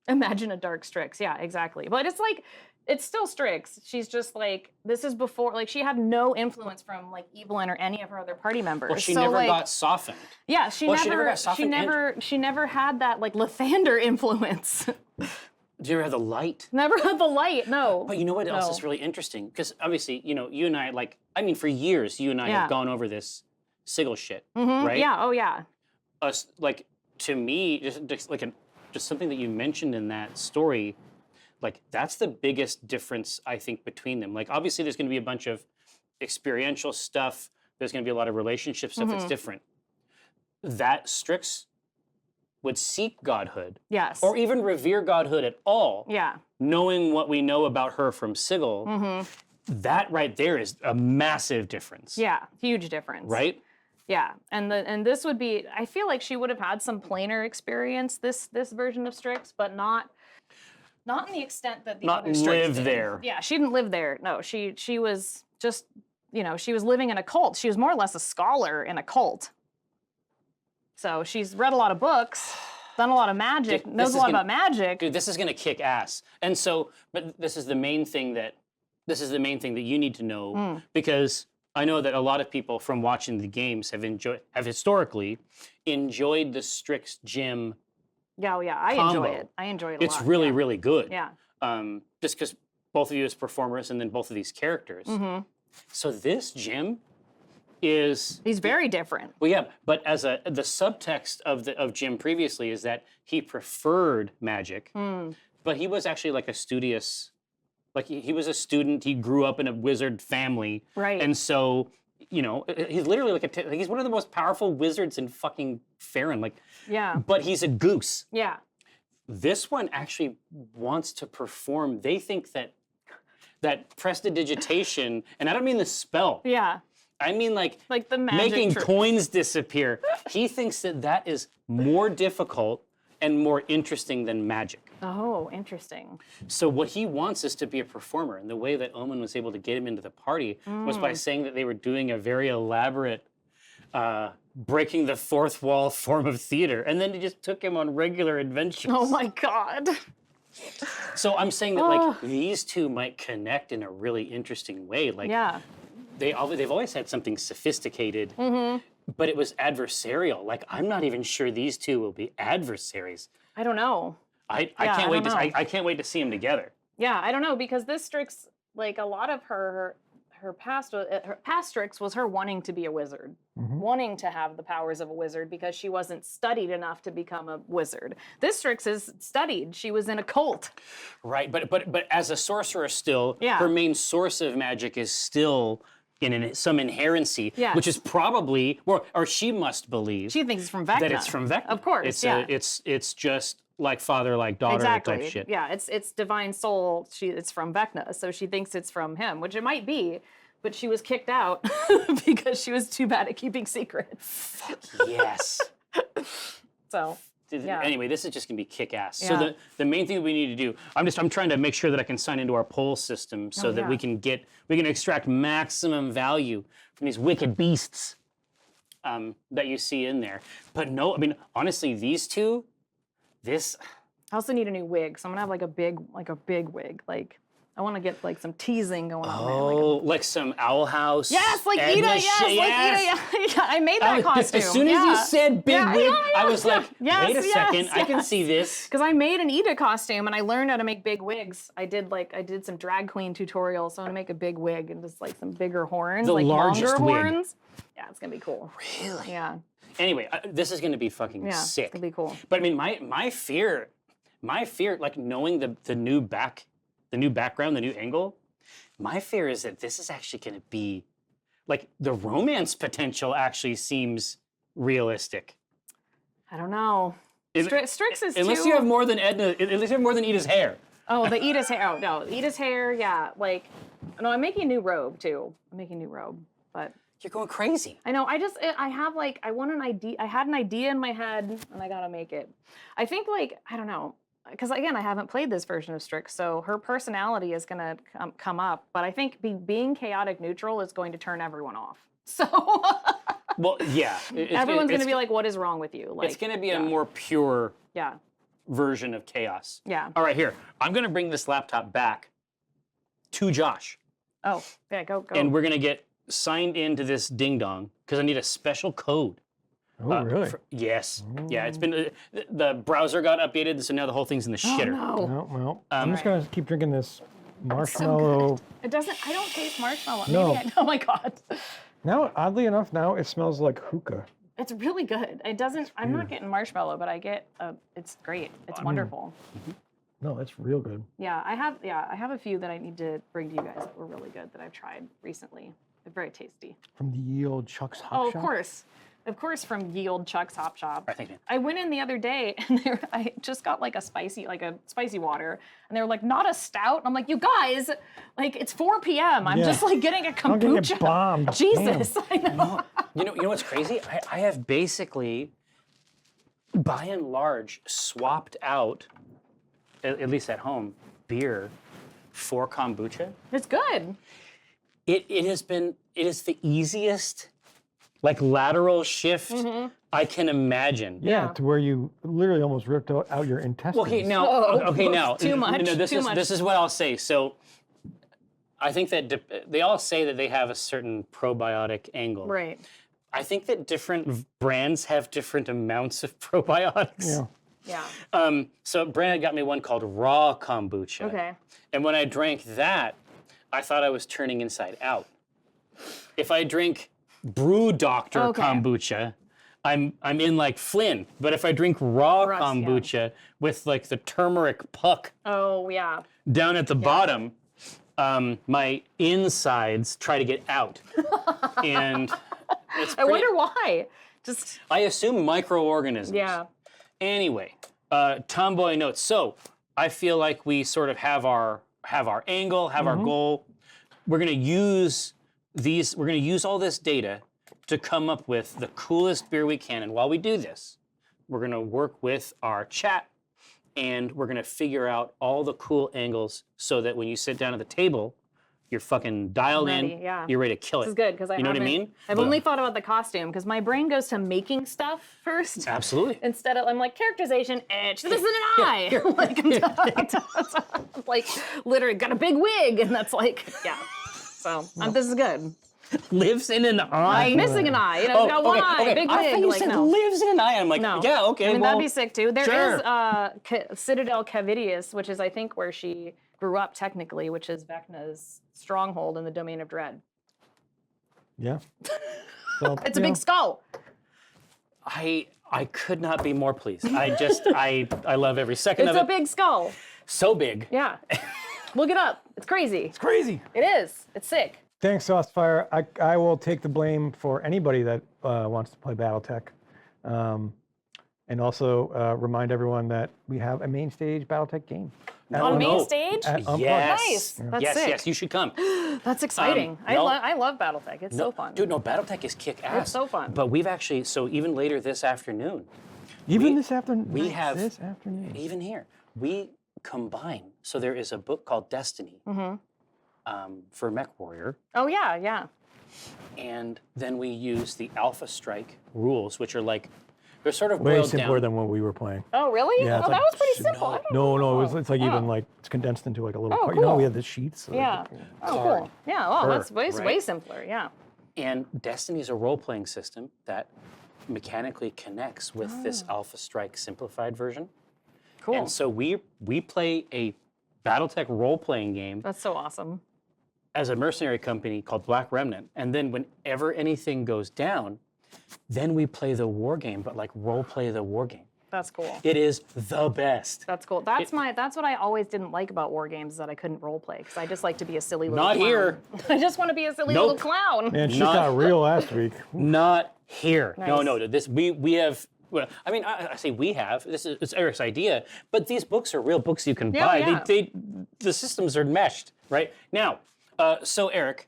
Imagine a dark Strix. Yeah, exactly. But it's like, it's still Strix. She's just like, this is before, like she had no influence from like Evelyn or any of her other party members. Well, she so, never like, got softened. Yeah, she Well, never, she never got softened she never had that like Lathander influence. Do you ever have the light? Never had the light, no. But you know what else No. is really interesting? Because obviously, you know, you and I, like, I mean, for years, you and I Yeah. have gone over this sigil shit, Mhm, right? Yeah, oh yeah. Us, like, to me, just something that you mentioned in that story, like, that's the biggest difference, I think, between them. Like, obviously, there's going to be a bunch of experiential stuff. There's going to be a lot of relationship stuff that's different. That Strix would seek godhood, Yes. or even revere godhood at all, Yeah. knowing what we know about her from Sigil, that right there is a massive difference. Yeah, huge difference. Right? Yeah, and this would be, I feel like she would have had some planar experience, this version of Strix, but not in the extent that the Not other Strix live did. there. Yeah, she didn't live there. No, she was just, you know, she was living in a cult. She was more or less a scholar in a cult. So she's read a lot of books, done a lot of magic, Dude, knows this a is lot gonna- about magic. Dude, this is gonna kick ass. And so, but this is the main thing that you need to know, because I know that a lot of people from watching the games have historically enjoyed the Strix Gym. Yeah, oh yeah, I combo. enjoy it. I enjoy it a It's lot. really, yeah. really good. Yeah. Just because both of you as performers and then both of these characters. So this gym is He's very different. well, yeah, but as the subtext of Jim previously is that he preferred magic, but he was actually like a studious, like he was a student. He grew up in a wizard family, Right. And so, you know, he's literally like he's one of the most powerful wizards in fucking Farron. Like, Yeah. but he's a goose. Yeah. This one actually wants to perform. They think that prestidigitation, and I don't mean the spell. Yeah. I mean like Like the magic making trick. coins disappear. He thinks that is more difficult and more interesting than magic. Oh, interesting. So what he wants is to be a performer, and the way that Omin was able to get him into the party was by saying that they were doing a very elaborate breaking the fourth wall form of theater, and then he just took him on regular adventures. Oh my God. So I'm saying that like these two might connect in a really interesting way. Like Yeah. they've always had something sophisticated, but it was adversarial. Like I'm not even sure these two will be adversaries. I don't know. I Yeah, can't I wait don't to know. I can't wait to see them together. Yeah, I don't know because this Strix, like a lot of her past Strix was her wanting to be a wizard, wanting to have the powers of a wizard because she wasn't studied enough to become a wizard. This Strix is studied. She was in a cult. Right, but as a sorcerer still, Yeah. her main source of magic is still in some inherency, Yes. which is probably, or she must believe She thinks it's from Vecna. that it's from Vecna. Of course, it's yeah. It's just like father, like daughter Exactly. type shit. Yeah, it's divine soul. It's from Vecna, so she thinks it's from him, which it might be, but she was kicked out because she was too bad at keeping secrets. Yes. So yeah. Anyway, this is just gonna be kick-ass. So Yeah. the main thing we need to do, I'm trying to make sure that I can sign into our poll system so that we yeah. can extract maximum value from these wicked beasts that you see in there. But no, I mean honestly, these two, this. I also need a new wig, so I'm gonna have like a big wig. Like I want to get like some teasing going on there. Oh, like some Owl House. Yes, like Edna Ida. shit, Yes, like Ida. Yeah, I made that costume. As soon as you said big Yeah, wig, yeah, I was yeah. like, Yes, wait a second, yes, I can yes. see this. Because I made an Ida costume and I learned how to make big wigs. I did some drag queen tutorials, so I'm gonna make a big wig and just like some bigger horns, The like largest longer wig. horns. Yeah, it's gonna be cool. Really? Yeah, Anyway, this is gonna be fucking yeah, sick. it's gonna be cool. But I mean, my fear, like knowing the new background, the new angle, my fear is that this is actually going to be, like, the romance potential actually seems realistic. I don't know. Strix is Unless too. you have more than Edna, unless you have more than Ida's hair. Oh, the Ida's hair. Oh no, Ida's hair. Yeah, like no, I'm making a new robe too. I'm making a new robe, but. You're going crazy. I know. I have like I want an idea. I had an idea in my head, and I gotta make it. I think like I don't know, because again I haven't played this version of Strix, so her personality is gonna come up. But I think being chaotic neutral is going to turn everyone off. So Well, yeah. everyone's gonna be like, "What is wrong with you?" Like it's going to be a more pure yeah, version of chaos. yeah. All right, here. I'm going to bring this laptop back to Josh, Oh yeah, go. and we're going to get signed into this ding dong because I need a special code. Oh, really? Yes. Yeah, it's been the browser got updated, so now the whole thing's in the Oh, shitter. no. No, well, I'm just Right. gonna keep drinking this So marshmallow. good. It doesn't. I don't taste marshmallow. No. Maybe oh my god. Now, oddly enough, now it smells like hookah. It's really good. It doesn't. I'm not getting marshmallow, but I get. It's great. It's wonderful. No, it's real good. Yeah, I have a few that I need to bring to you guys that were really good that I've tried recently. They're very tasty. From the ye old Chuck's Hot Oh, Shop. of course, from Ye Old Chuck's Hop Shop. All right, thank you. I went in the other day and I just got like a spicy water, and they were like, not a stout. And I'm like, you guys, like it's 4 p.m. I'm Yeah. just like getting a I'm getting kombucha. it bombed. Jesus, I know. You know what's crazy? I have basically, by and large, swapped out, at least at home, beer for kombucha. It's good. It is the easiest, like, lateral shift I can imagine. Yeah, Yeah. to where you literally almost ripped out your intestines. Well, okay, now, Oh, too much, No, too much. This is what I'll say. So, I think that they all say that they have a certain probiotic angle. Right. I think that different brands have different amounts of probiotics. Yeah. Yeah. So Brandon got me one called raw kombucha. Okay. And when I drank that, I thought I was turning inside out. If I drink Brew Doctor Okay. kombucha, I'm in like Flynn. But if I drink raw Russ, yeah. kombucha with like the turmeric puck Oh yeah. down at the bottom, my insides try to get out. And it's I wonder why. Just I assume microorganisms. yeah. Anyway, tomboy notes. So I feel like we sort of have our angle, have our goal. We're gonna use these. We're gonna use all this data to come up with the coolest beer we can. And while we do this, we're gonna work with our chat, and we're gonna figure out all the cool angles so that when you sit down at the table, you're fucking dialed Ready, in. yeah. You're ready to kill it. This is good because You know what I mean? I've only thought about the costume because my brain goes to making stuff first. Absolutely. Instead of I'm like characterization, this isn't an eye. like literally got a big wig, and that's like yeah. So this is good. Lives in an eye. Like missing an eye. You know, it's got one eye, big I thought wig. you Like, said no. lives in an eye. I'm like, No. yeah, okay. I mean, well, that'd be sick too. There sure. is Citadel Cavidius, which is, I think, where she grew up technically, which is Vecna's stronghold in the Domain of Dread. Yeah. So, It's a big skull. I could not be more pleased. I love every second It's of a it. big skull. So big. Yeah. Look it up. It's crazy. It's crazy. It is. It's sick. Thanks, Saucefire. I will take the blame for anybody that wants to play BattleTech. And also remind everyone that we have a main stage BattleTech game. On main stage? At Unplugged. Yes. Nice. That's yes, sick. yes, you should come. That's exciting. no. I love BattleTech. It's so fun. Dude, no, BattleTech is kick ass. It's so fun. But we've actually, so even later this afternoon, Even this afternoon. we have- This afternoon. even here, we combine. So there is a book called Destiny for Mech Warrior. Oh, yeah, yeah. And then we use the Alpha Strike rules, which are like, they're sort of Way boiled simpler down. than what we were playing. Oh, really? Yeah, Oh, it's that like- was pretty simple. I don't No, know. it's like even like it's condensed into like a little Oh, part. You know, cool. we have the sheets. So Yeah. Oh, Card. cool. Yeah, oh, that's way, right? way simpler, yeah. And Destiny is a role-playing system that mechanically connects with this Alpha Strike simplified version. Cool. And so we play a BattleTech role-playing game That's so awesome. as a mercenary company called Black Remnant. And then whenever anything goes down, then we play the war game, but like role-play the war game. That's cool. It is the best. That's cool. That's what I always didn't like about war games, is that I couldn't role play, because I just like to be a silly little Not clown. here. I just want to be a silly Nope. little clown. Man, shit Not- got real last week. Not here. No, Nice. no. This we have. Well, I mean, I say we have. It's Eric's idea, but these books are real books you can Yeah, buy. yeah. The systems are meshed, right? Now, so Eric,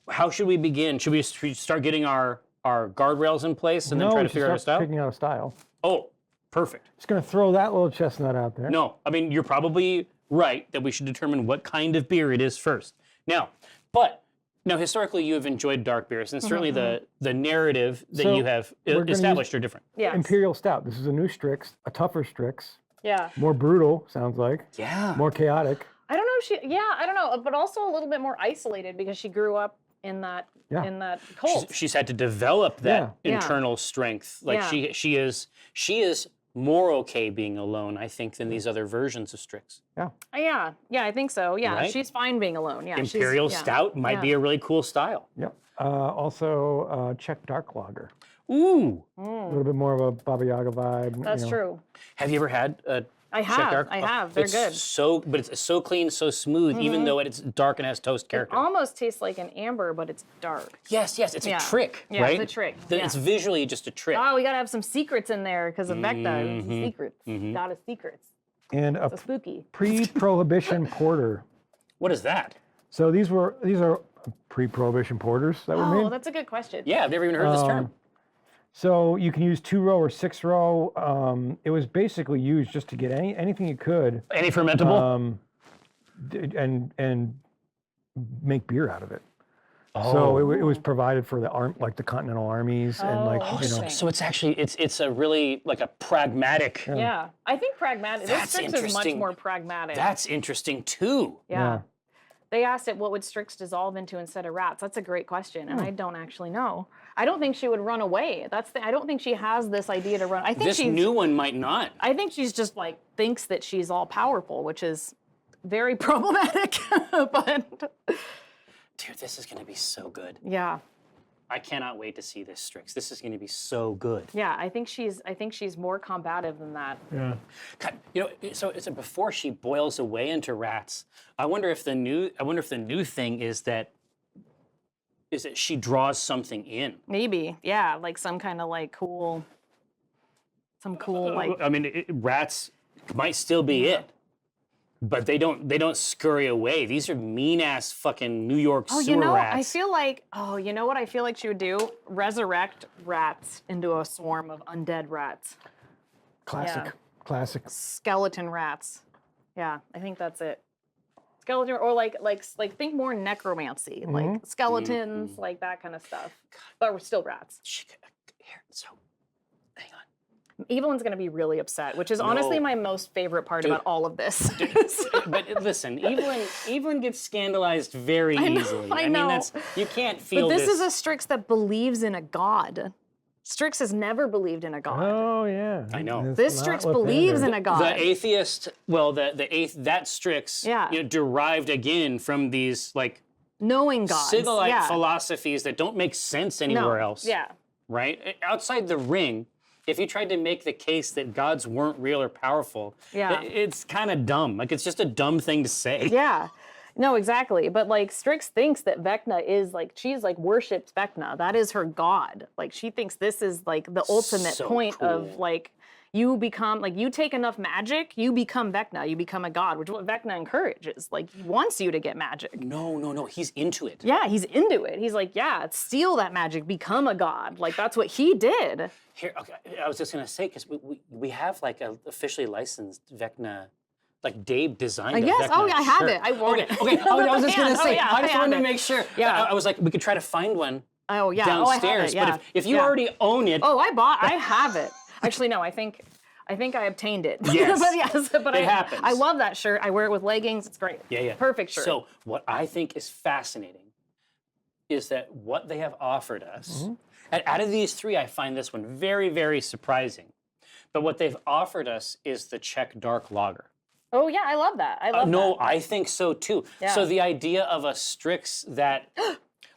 how should we begin? Should we start getting our guardrails in place and then try to figure out a style? Picking out a style. Oh, perfect. Just gonna throw that little chestnut out there. No, I mean, you're probably right that we should determine what kind of beer it is first. Now, historically, you have enjoyed dark beers, and certainly the narrative that So, you have we're gonna established are different. Yes. Imperial Stout. This is a new Strix, a tougher Strix, Yeah. more brutal. Sounds like Yeah. more chaotic. I don't know if I don't know, but also a little bit more isolated, because she grew up in that cult. She's had to develop that Yeah. internal strength. Like Yeah. she is more okay being alone, I think, than these other versions of Strix. Yeah, I think so. Yeah, Right? she's fine being alone. Yeah, Imperial Stout might be a really cool style. Yep. Also, Czech Dark Lager. Ooh. A little bit more of a Baba Yaga vibe. That's you know. true. Have you ever had a I Czech have. dark? I Oh, have. They're it's good. but it's so clean, so smooth, even though it's dark and has toast It character. almost tastes like an amber, but it's dark. Yes, it's Yeah. a trick, Yeah, right? it's a trick, It's visually just a trick. Oh, we gotta have some secrets in there because of Vecna. Mm-hmm. Secrets. Got a secrets. And a So spooky. pre-prohibition porter. What is that? So these are pre-prohibition porters that were Oh, made. that's a good question. Yeah, I've never even heard this term. So you can use 2-row or 6-row. It was basically used just to get anything you could, Any fermentable? and make beer out of it. So it was provided for the Continental armies and interesting. So it's actually it's a really like a pragmatic. Yeah, I think pragmatic. This That's Strix is much interesting. more pragmatic. That's interesting too. yeah. They asked it, what would Strix dissolve into instead of rats? That's a great question, and I don't actually know. I don't think she would run away. I don't think she has this idea to run. I think This new one might not. I think she's just like thinks that she's all powerful, which is very problematic. But Dude, this is going to be so good. yeah, I cannot wait to see this Strix. This is going to be so good. yeah, I think she's more combative than that. Yeah. God, so it's before she boils away into rats. I wonder if the new thing is that she draws something in. Maybe, yeah, like some kind of like cool, like I mean, rats might still be it, but they don't scurry away. These are mean ass fucking New York sewer rats. I feel like, you know what I feel like she would do? Resurrect rats into a swarm of undead rats. Classic. Yeah. Classic. Skeleton rats. Yeah, I think that's it. Skeleton, or like think more necromancy, like skeletons, like that kind of stuff. But we're still rats. Here, so hang on. Evelyn's gonna be really upset, which is honestly No. my most favorite part about all of this. But listen, Evelyn gets scandalized very easily. I mean, know. you can't feel But this is a Strix that believes in a god. Strix has never believed in a god. Oh yeah. I know. It's This not Strix what believes they're- in a god. The atheist, well, that Strix, Yeah. derived again from these like Knowing gods. Sigilite yeah. philosophies that don't make sense anywhere else. Yeah. Right? Outside the ring, if you tried to make the case that gods weren't real or powerful, Yeah. it's kind of dumb. Like, it's just a dumb thing to say. Yeah. No, exactly. But like Strix thinks that Vecna is like, she's like worships Vecna. That is her god. Like she thinks this is like the ultimate So point of cool. like, you become, like you take enough magic, you become Vecna, you become a god, which is what Vecna encourages. Like he wants you to get magic. No, he's into it. Yeah, he's into it. He's like, yeah, steal that magic, become a god. Like that's what he did. Here, okay, I was just gonna say, because we have like a officially licensed Vecna, like Dave designed a yes. Vecna Oh, yeah, I have shirt. it. I wore it. Okay, I was just gonna Oh, say, yeah, I just I wanted to have it. make sure. Yeah. I was like, we could try to find one Oh yeah. downstairs, Oh, I have it. but if you Yeah. already own it, Oh, I have it. Actually, no, I think I obtained it. Yes. but yes, but It happens. I love that shirt. I wear it with leggings. It's great. yeah. Perfect shirt. So what I think is fascinating is that what they have offered us, Mm-hmm. and out of these three, I find this one very, very surprising. But what they've offered us is the Czech dark lager. oh yeah, I love that. I love No, that. I think so too. Yeah. So the idea of a Strix that,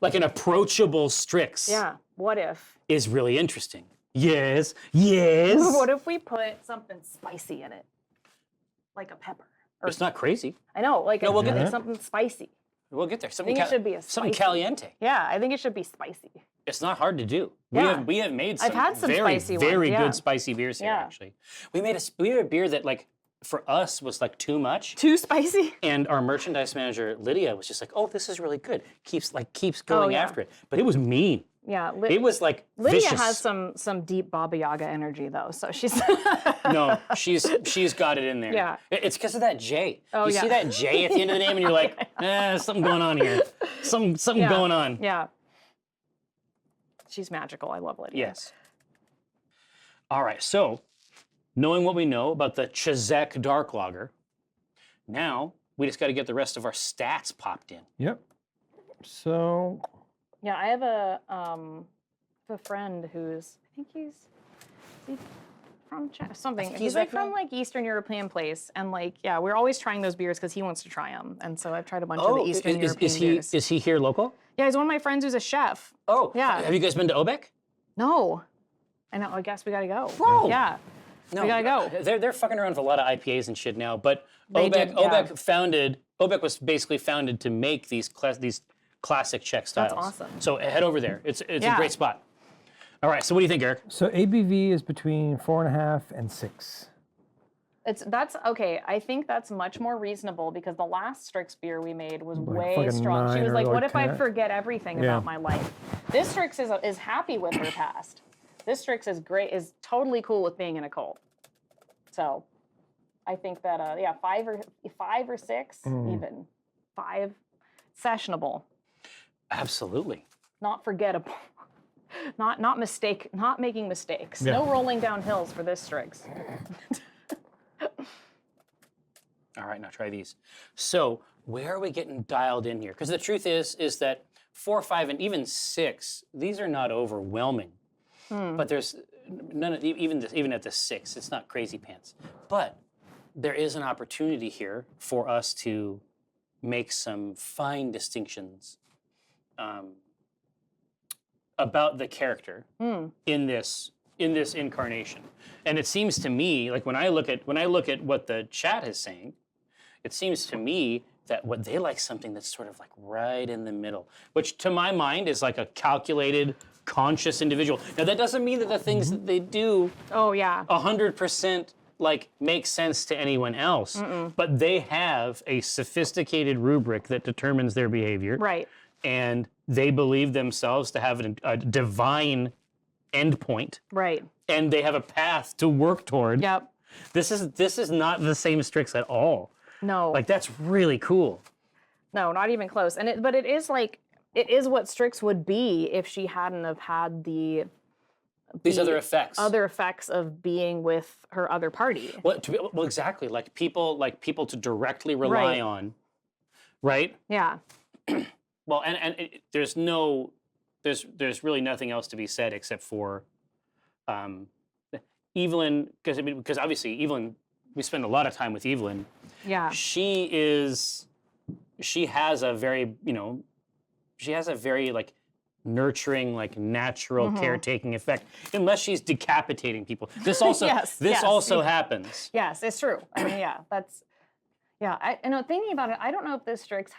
like an approachable Strix, Yeah. What if? is really interesting. Yes, yes. What if we put something spicy in it, like a pepper? Or It's not crazy. I know, like we'll get there. something spicy. We'll get there. Something think it should be a something spicy. caliente. Yeah, I think it should be spicy. It's not hard to do. Yeah. We have made I've some had some very, spicy ones, very yeah. good spicy beers here, Yeah. actually. We made a beer that, like, for us was like too much. Too spicy? And our merchandise manager, Lydia, was just like, oh, this is really good. Keeps going yeah. after it. But it was mean. Yeah. It was like Lydia vicious. has some deep Baba Yaga energy though, so she's No, she's got it in there. Yeah. It's because of that J. Oh, you yeah. see that J at the end of the name, and you're like, something going on here. Something Yeah. going on. Yeah. She's magical. I love Lydia. Yes. All right. So, knowing what we know about the Czech dark lager, now we just got to get the rest of our stats popped in. Yep. So Yeah, I have a friend who's, I think he's from something. think He's he's like Vecna? from like Eastern European place, and like yeah, we're always trying those beers because he wants to try them, and so I've tried a bunch of the Eastern European beers. is he here local? Yeah, he's one of my friends who's a chef. Oh, Yeah. Have you guys been to Obek? No, I know. I guess we gotta go. Bro. Yeah. No, We gotta go. They're fucking around with a lot of IPAs and shit now, but They Obek did, yeah. Obek was basically founded to make these classic Czech styles. awesome. So head over there. It's a Yeah. great spot. All right, so what do you think, Eric? so ABV is between 4.5 and 6. That's okay. I think that's much more reasonable because the last Strix beer we made was way fucking strong. She 9 was or like, like "What if I 10? forget everything Yeah. about my life?" This Strix is happy with her past. This Strix is great. Is totally cool with being in a cult. So, I think that yeah, 5 or 6 even 5 sessionable, Absolutely. not forgettable. Not making mistakes. Yeah. No rolling down hills for this Strix. All right, now try these. So where are we getting dialed in here? Because the truth is that 4, 5, and even 6, these are not overwhelming. But there's none of even at the 6, it's not crazy pants. But there is an opportunity here for us to make some fine distinctions about the character in this incarnation. And it seems to me, like when I look at what the chat is saying, it seems to me that what they like something that's sort of like right in the middle, which to my mind is like a calculated, conscious individual. Now that doesn't mean that the things that they do Oh yeah. 100% like make sense to anyone else, but they have a sophisticated rubric that determines their behavior. Right. And they believe themselves to have a divine endpoint, Right. and they have a path to work toward. Yep. This is not the same Strix at all. No. Like that's really cool. No, not even close. But it is like it is what Strix would be if she hadn't have had the These the other effects. other effects of being with her other party. Well, exactly. Like people to directly rely Right. on, right? Yeah. Well, and there's really nothing else to be said except for Evelyn, because obviously Evelyn, we spend a lot of time with Evelyn. Yeah. She has a very like nurturing, like natural caretaking effect, unless she's decapitating people. This also Yes. also happens. Yes, it's true. I mean, I know, thinking about it, I don't know if this Strix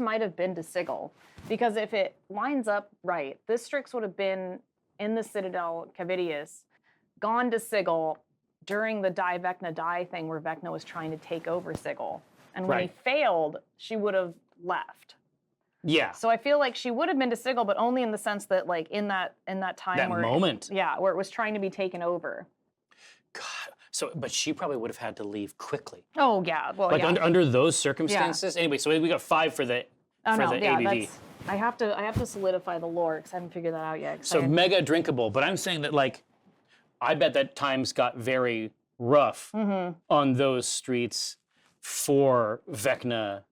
might have been to Sigil, because if it lines up right, this Strix would have been in the Citadel Cavidius, gone to Sigil during the Die Vecna Die thing where Vecna was trying to take over Sigil. And when he Right. failed, she would have left. Yeah. So I feel like she would have been to Sigil, but only in the sense that, like, in that time That where moment. where it was trying to be taken over. God. So, but she probably would have had to leave quickly. Oh yeah, well Like yeah. under those circumstances. Anyway, so we got 5 for the ABV. I have to solidify the lore because I haven't figured that out yet. 'cause So mega drinkable, but I'm saying that, like, I bet that times got very rough on those streets for Vecna.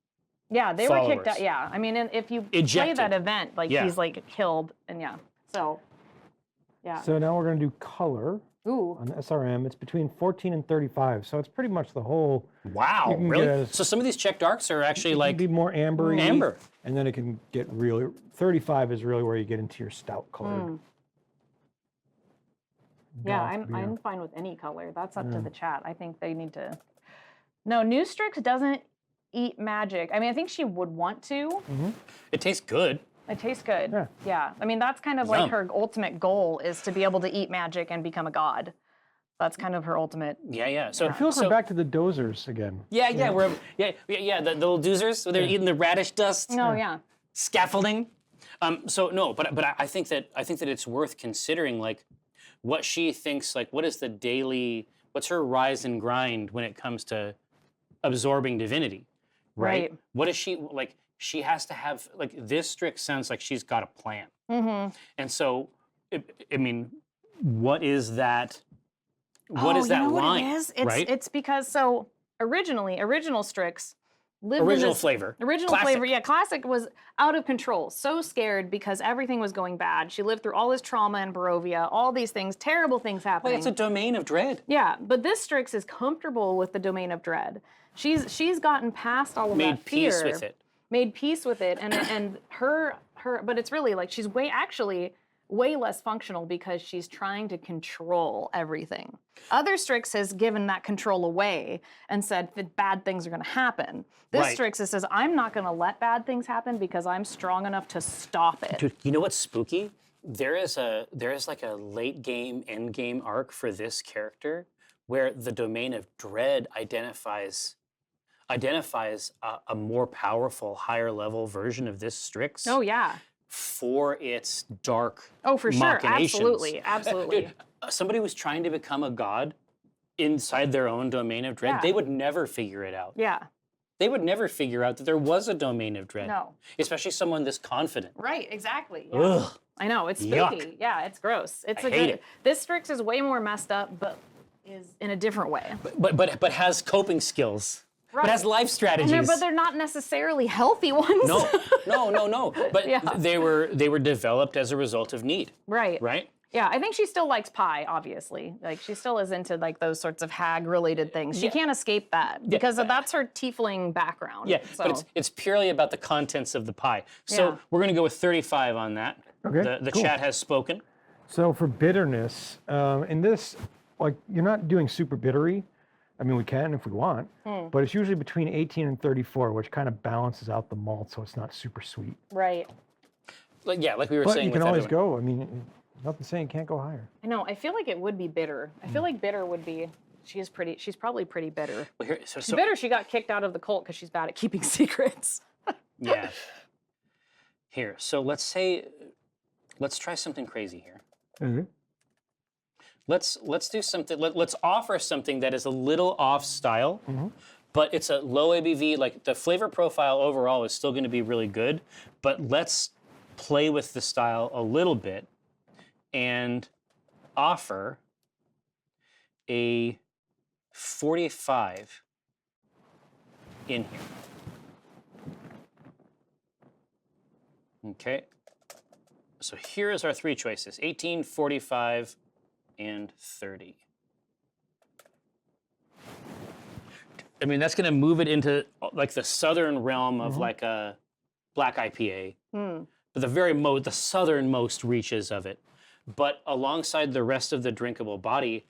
yeah, they were kicked followers. out. Yeah, I mean, and if you play Ejected. that event, like Yeah. he's like killed, and so yeah. So now we're going to do color Ooh, on the SRM. It's between 14 and 35, so it's pretty much the whole. Wow, You can really? get a- So some of these Czech darks are actually It can like be more ambery. amber. And then it can get really. 35 is really where you get into your stout colored. yeah, dark beer. I'm fine with any color. That's up to the chat. I think they need to. No, New Strix doesn't eat magic. I mean, I think she would want to. It tastes good. It tastes good. Yeah. Yeah. I mean, that's kind of Yum. like her ultimate goal is to be able to eat magic and become a god. That's kind of her ultimate. Yeah. So I feel like we're back to the dozers again. Yeah. We're the little doozers. They're eating the radish dust. Oh yeah. Scaffolding. So no, but I think that it's worth considering, like, what she thinks, like, what's her rise and grind when it comes to absorbing divinity, right? Right. What is she like? She has to have, like, this Strix sounds like she's got a plan, and so I mean, what is that? What is you that know line? What it is? Right? It's because original Strix lived in Original this- flavor. Original Classic. flavor, yeah. Classic was out of control, so scared because everything was going bad. She lived through all this trauma in Barovia, all these things, terrible things Well, happening. it's a domain of dread. Yeah, but this Strix is comfortable with the domain of dread. She's gotten past all of Made that fear. peace with it. Made peace with it, and her, but it's really like she's way less functional because she's trying to control everything. Other Strix has given that control away and said that bad things are going to happen. This Right. Strix says, I'm not going to let bad things happen because I'm strong enough to stop it. Dude, you know what's spooky? There is like a late game, end game arc for this character where the domain of dread identifies a more powerful, higher level version of this Strix Oh yeah. for its dark Oh, for sure. machinations. Absolutely. Dude, somebody was trying to become a god inside their own domain of dread. Yeah. They would never figure it out. Yeah. They would never figure out that there was a domain of dread. No. Especially someone this confident. Right. Exactly. Yeah. Ugh. I know, it's spooky. Yuck. Yeah, it's gross. It's I a hate good. it. This Strix is way more messed up, but is in a different way. But has coping skills. But Right. has life strategies. But they're not necessarily healthy ones. No. But Yeah. they were developed as a result of need, Right. right? Yeah, I think she still likes pie, obviously. Like she still is into like those sorts of hag-related things. She can't escape that because that's her tiefling background. Yeah, So. but it's purely about the contents of the pie. So Yeah. we're going to go with 35 on that. Okay, The cool. chat has spoken. So for bitterness, in this, like you're not doing super bittery. I mean, we can if we want, but it's usually between 18 and 34, which kind of balances out the malt, so it's not super sweet. Right. Like we were But saying you can with always everyone. go. I mean, nothing saying it can't go higher. I know. I feel like it would be bitter. I feel like bitter would be. She's probably pretty bitter. Well, here, She's bitter. She got kicked out of the cult because she's bad at keeping secrets. Yeah. Here, so let's try something crazy here. Mhm. Let's do something. Let's offer something that is a little off style, but it's a low ABV. Like the flavor profile overall is still going to be really good, but let's play with the style a little bit, and offer a 45 in here. Okay. So here is our three choices: 18, 45, and 30. I mean, that's going to move it into like the southern realm of like a black IPA, but the southernmost reaches of it. But alongside the rest of the drinkable body,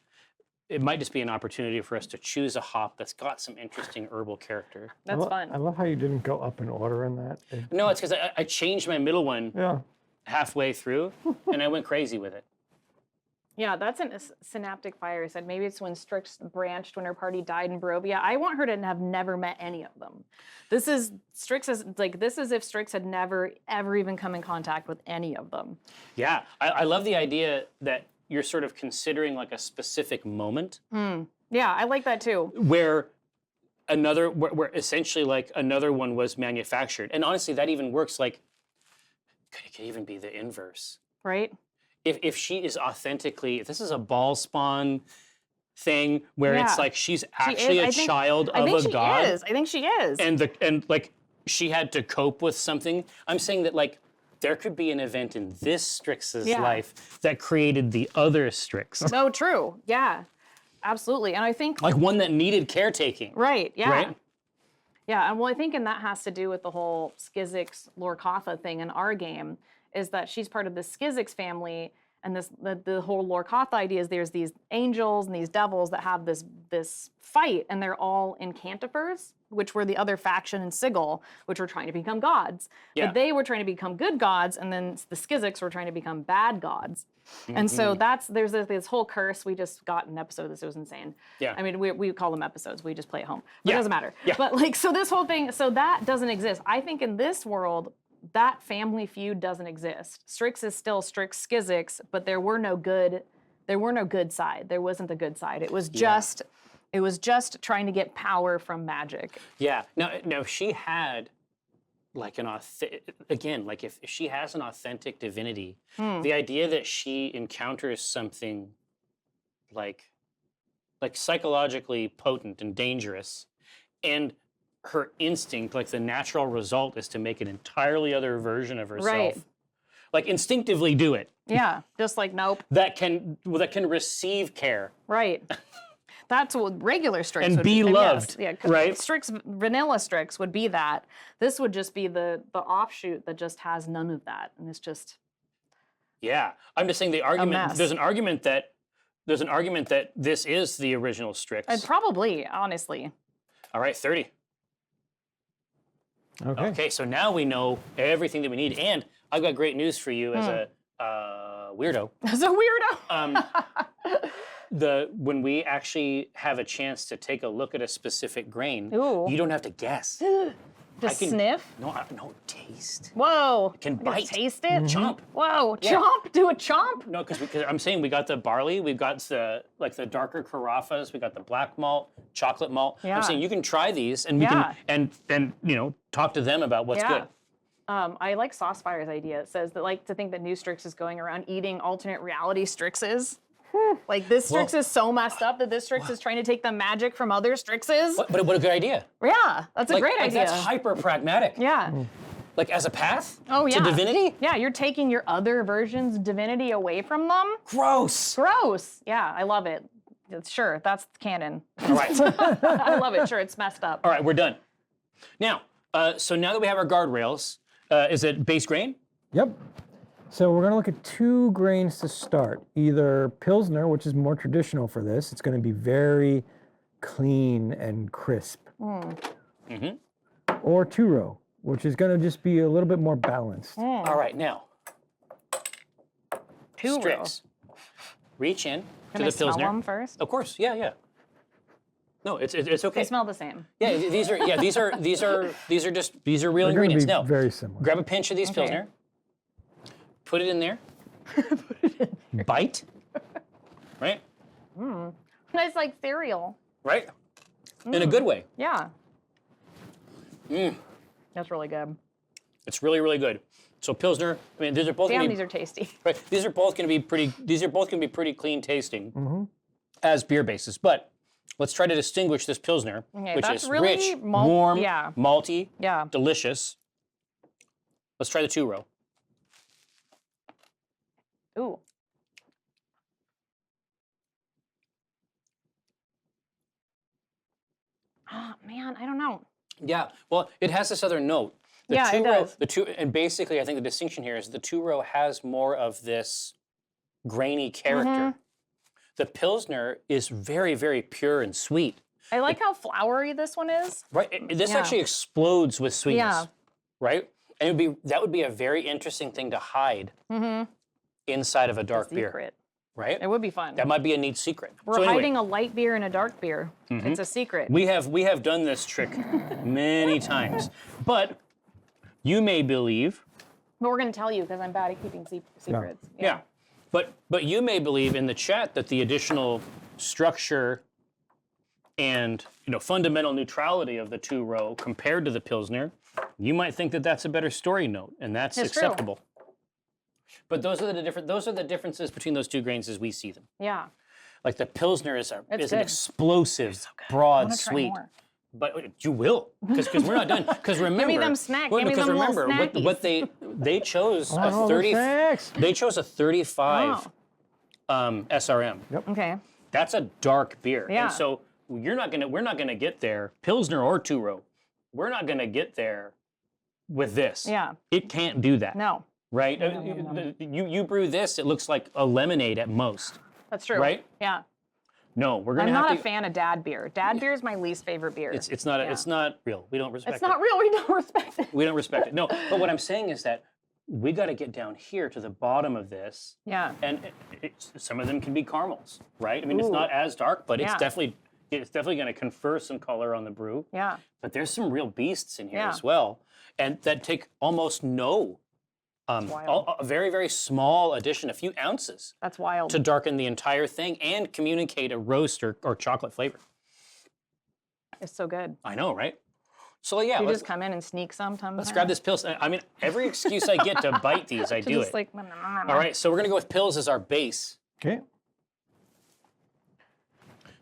it might just be an opportunity for us to choose a hop that's got some interesting herbal character. That's fun. I love how you didn't go up in order in that. No, it's because I changed my middle one Yeah. halfway through, and I went crazy with it. Yeah, that's a synaptic fire. Said maybe it's when Strix branched when her party died in Barovia. I want her to have never met any of them. This is if Strix had never ever even come in contact with any of them. Yeah, I love the idea that you're sort of considering like a specific moment Yeah, I like that too. where where essentially like another one was manufactured, and honestly, that even works. Like, it could even be the inverse. Right? If she is authentically, if this is a ball spawn thing where it's Yeah. like she's actually a child I of think a she god, is. I think she is. and like she had to cope with something. I'm saying that like there could be an event in this Strix's Yeah. life that created the other Strix, No, true. Yeah, absolutely. And I think like one that needed caretaking. right. Yeah. Right? Yeah, and well, I think and that has to do with the whole Skizix Lorkatha thing in our game, is that she's part of the Skizix family, and the whole Lorkatha idea is there's these angels and these devils that have this fight, and they're all incantifers, which were the other faction in Sigil, which were trying to become gods. Yeah. But they were trying to become good gods, and then the Skizix were trying to become bad gods. And so there's this whole curse. We just got an episode of this. It was insane. Yeah. I mean, we call them episodes. We just play at home. But Yeah. it doesn't matter. Yeah. But like, so this whole thing, so that doesn't exist. I think in this world, that family feud doesn't exist. Strix is still Strix Skizix, but there were no good side. There wasn't the good side. It was just trying to get power from magic. Yeah. Now, if she had like like if she has an authentic divinity, the idea that she encounters something like psychologically potent and dangerous, and her instinct, like the natural result, is to make an entirely other version of herself. Right. Like instinctively do it. Yeah, just like nope. That can receive care. Right. That's what regular Strix And would be yes, loved, yeah, right? Strix, vanilla Strix would be that. This would just be the offshoot that just has none of that, and it's just Yeah, I'm just saying the argument. mess. There's an argument that this is the original Strix. probably, honestly. All right, 30. Okay. Okay, so now we know everything that we need, and I've got great news for you as a weirdo. That's a weirdo. When we actually have a chance to take a look at a specific grain, Ooh. you don't have to guess. Just can- sniff. No, taste. Whoa. Can I gotta bite. taste it. Chomp. Whoa. Yeah. Chomp. Do a chomp. No, because I'm saying we got the barley, we've got the darker carafas, we got the black malt, chocolate malt. Yeah. I'm saying you can try these, and we Yeah. can and talk to them about what's good. I like Saucefire's idea. It says that to think that new Strix is going around eating alternate reality Strixes. Like this Strix is so messed up that this Strix is trying to take the magic from other Strixes. But what a good idea! Yeah, that's a great idea. That's hyper pragmatic. Yeah. Like as a path Oh yeah. to divinity. Yeah, you're taking your other version's divinity away from them. Gross. Gross. Yeah, I love it. Sure, that's canon. All right. I love it. Sure, it's messed up. All right, we're done. Now, so now that we have our guardrails, is it base grain? Yep. So we're going to look at two grains to start. Either Pilsner, which is more traditional for this. It's going to be very clean and crisp. Mm-hmm. Or Turo, which is going to just be a little bit more balanced. All right, now, Two Strix. Reach in Can to I the Pilsner. smell them first? Of course, yeah. No, it's okay. They smell the same. Yeah, these are real They're going ingredients. to be Now, very similar. grab a pinch of these Okay. Pilsner, put it in there, bite, right? Nice like cereal. Right? In a good way. Yeah. That's really good. It's really, really good. So Pilsner, I mean, these are both Damn, gonna these be, are tasty. right, these are both going to be pretty clean tasting as beer bases. But let's try to distinguish this Pilsner, Okay, which that's is really rich, warm, malty, Yeah. delicious. Let's try the 2-row. Ooh. Oh man, I don't know. Yeah, well, it has this other note. The Yeah, it 2-row, does. and basically, I think the distinction here is the 2-row has more of this grainy character. Mm-hmm. The Pilsner is very, very pure and sweet. I like how flowery this one is. Right, this Yeah. actually explodes with sweetness. Yeah. Right, and that would be a very interesting thing to hide inside of a dark beer. Secret. Right, It would be fun. that might be a neat secret. We're So anyway, hiding a light beer and a dark beer. It's a secret. we have done this trick many times, but you may believe. But we're going to tell you because I'm bad at keeping secrets. Yeah. But you may believe in the chat that the additional structure and fundamental neutrality of the 2-row compared to the Pilsner, you might think that that's a better story note, and that's It's true. acceptable. But those are the differences between those two grains as we see them. Yeah. Like the Pilsner is an good. explosive, I broad, want to try sweet. more. But you will, because we're not done. Because remember, Give me them snacks. well, Give me because them little remember what they chose I want all a the 30. snacks. They chose a 35 Oh. SRM. Okay. That's a dark beer, Yeah. and so we're not gonna get there, Pilsner or 2-row. We're not gonna get there with this. Yeah. It can't do that. No. Right? You brew this, it looks like a lemonade at most. That's true. Right? Yeah. No, we're gonna I'm have not to. a fan of dad beer. Dad beer is my least favorite beer. It's not it's not real. We don't respect It's not real. We don't respect it. We don't respect it. No, but what I'm saying is that we got to get down here to the bottom of this, Yeah. and some of them can be caramels, right? I mean, it's Ooh. not as dark, but Yeah. it's definitely going to confer some color on the brew. Yeah. But there's some real beasts in here Yeah. as well, and that take almost no, wild. a very, very small addition, a few ounces, That's wild. to darken the entire thing and communicate a roast or chocolate flavor. It's so good. I know, right? So yeah, You let's just come in and sneak sometimes. grab this Pils. I mean, every excuse I get to bite these, I do Just it. like, All right, so we're gonna go with Pils as our base. Okay.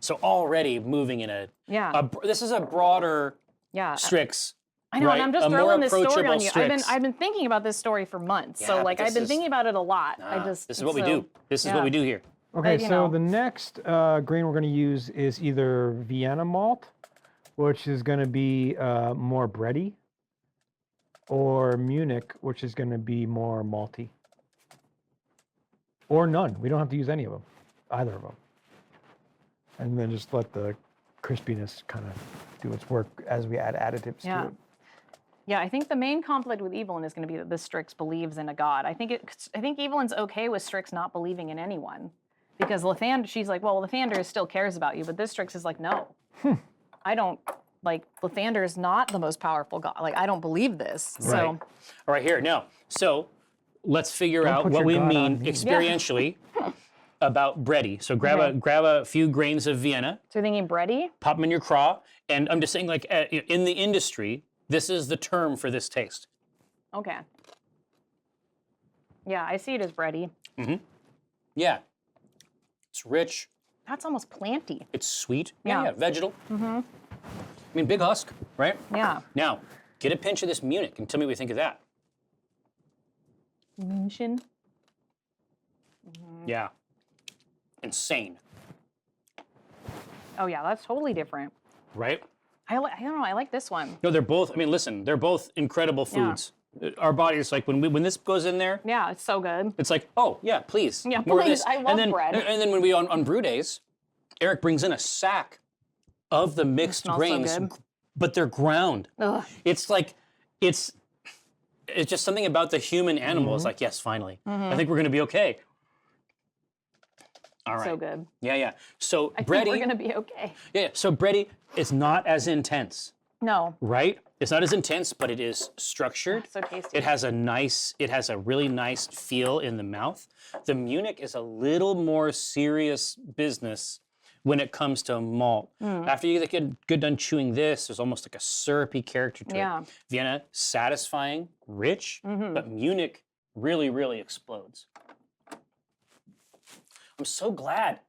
So already moving in Yeah. this is a broader Yeah. Strix. I know, right? and I'm just A more throwing this story approachable on you. Strix. I've been thinking about this story for months. Yeah, So but like this I've been is- thinking about it a lot. This is what we do. This is what we do here. Okay, you so know. the next grain we're going to use is either Vienna malt, which is going to be more bready, or Munich, which is going to be more malty. Or none. We don't have to use any of them, either of them. And then just let the crispiness kind of do its work as we add additives Yeah. to it. Yeah, I think the main conflict with Evelyn is going to be that this Strix believes in a god. I think Evelyn's okay with Strix not believing in anyone, because Lathander, she's like, well, Lathander still cares about you, but this Strix is like, no, I don't. Like Lathander is not the most powerful god. Like I don't believe this. Right. So All right, here now. So let's figure out put what your we God mean on me. experientially about bready. So grab Okay. grab a few grains of Vienna, so you're thinking bready? pop them in your craw, and I'm just saying, like in the industry, this is the term for this taste. Okay. Yeah, I see it as bready. Yeah, it's rich. That's almost planty. It's sweet. Yeah. Yeah, vegetal. I mean, big husk, right? Yeah. Now, get a pinch of this Munich and tell me what you think of that. München. Yeah. Insane, Oh yeah, that's totally different. right? I don't know. I like this one. No, they're both, I mean, listen, they're both incredible Yeah. foods. Our bodies, like when this goes in there, Yeah, it's so good. it's like, oh, yeah, please. Yeah, more of please, this. I love and then, bread. And then when we on brew days, Eric brings in a sack of the mixed smells so grains, good. but they're ground. Ugh. It's like, it's just something about the human animal. Mm-hmm. It's like, yes, finally. I think we're going to be okay. All right. So good. Yeah, yeah. So I think bready, we're gonna be okay. yeah. So bready is not as intense, No. right? It's not as intense, but it is structured. So tasty. It has a really nice feel in the mouth. The Munich is a little more serious business when it comes to malt. After you get good done chewing this, there's almost like a syrupy character to Yeah. it. Vienna, satisfying, rich, but Munich really, really explodes. I'm so glad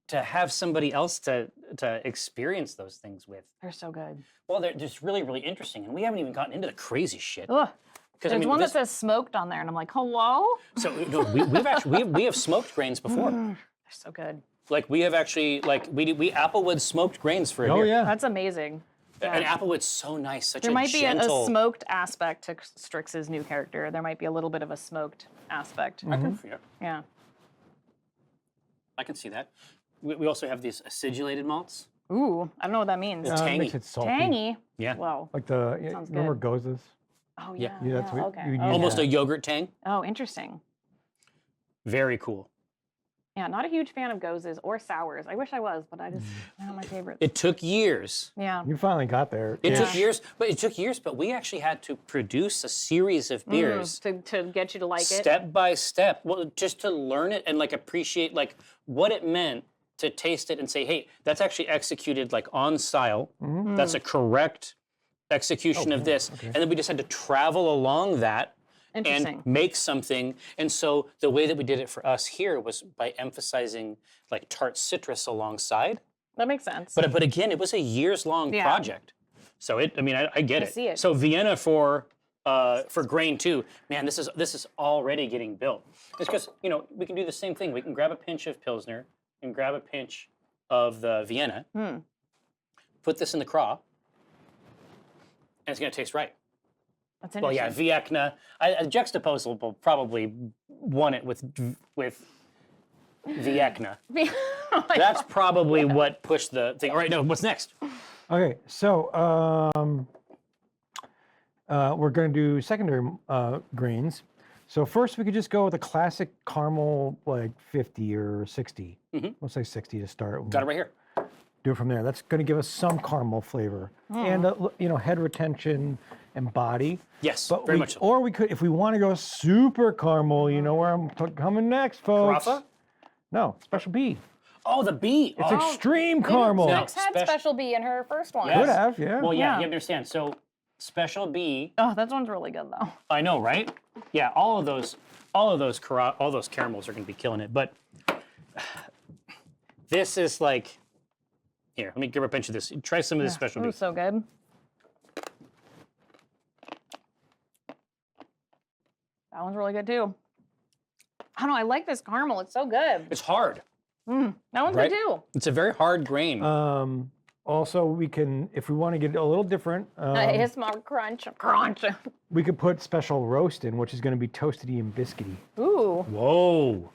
to have somebody else to experience those things with. They're so good. Well, they're just really, really interesting, and we haven't even gotten into the crazy shit. Ugh. Because There's one that says smoked on there, and I'm like, hello? so no, we have smoked grains before. They're so good. Like we have actually we Applewood smoked grains for a Oh beer. yeah. That's amazing. And Applewood's so nice, such There a might be gentle. a smoked aspect to Strix's new character. There might be a little bit of a smoked aspect. Yeah. I can see that. We also have these acidulated malts. Ooh, I don't know what that means. It's tangy. Makes it salty. Tangy. Yeah. Whoa. Like the Sounds remember good. Gozas? Oh Yeah. yeah. Yeah, that's what okay. you would Oh, use. Almost Yeah. a yogurt tang. Oh, interesting. Very cool. Yeah, not a huge fan of gozes or sours. I wish I was, but I just they're not my favorites. It took years. Yeah. You finally got there. It Yeah. took years, but we actually had to produce a series of beers. To get you to like it. Step by step, well, just to learn it and like appreciate like what it meant to taste it and say, hey, that's actually executed like on style. That's a correct execution of this. And then we just had to travel along that Interesting. and make something. And so the way that we did it for us here was by emphasizing like tart citrus alongside. That makes sense. But again, it was a years-long Yeah. project. So I get it. see it. So Vienna for grain too, man, this is already getting built. It's because we can do the same thing. We can grab a pinch of Pilsner and grab a pinch of the Vienna, put this in the craw, and it's gonna taste right. That's Well, interesting. yeah, Viekna. A juxtaposal will probably won it with Viekna. Oh my That's probably what pushed the thing. All right, no, what's next? Okay, so we're going to do secondary grains. So first, we could just go with a classic caramel, like 50 or 60. We'll say 60 to start. Got it right here. Do it from there. That's going to give us some caramel flavor and head retention and body. Yes, But very we, much so. or we could, if we want to go super caramel, you know where I'm coming next, folks. Carafa? No, Special B. Oh, the bee. It's Oh. extreme caramel. No. Strix had Special- Special B in her first one. Yes. Could have, yeah. Well, yeah, Yeah. you have to understand. So, Special B. Oh, that one's really good though. I know, right? Yeah, all of those caramels are going to be killing it. But this is like, here, let me give her a pinch of this. Try some of this Special Ooh, B. so good. That one's really good too. I don't know. I like this caramel. It's so good. It's hard. That one's Right? good too. It's a very hard grain. Also, we can, if we want to get it a little different, It's more crunch. Crunch. we could put Special Roast in, which is going to be toasty and biscuity. Ooh. Whoa.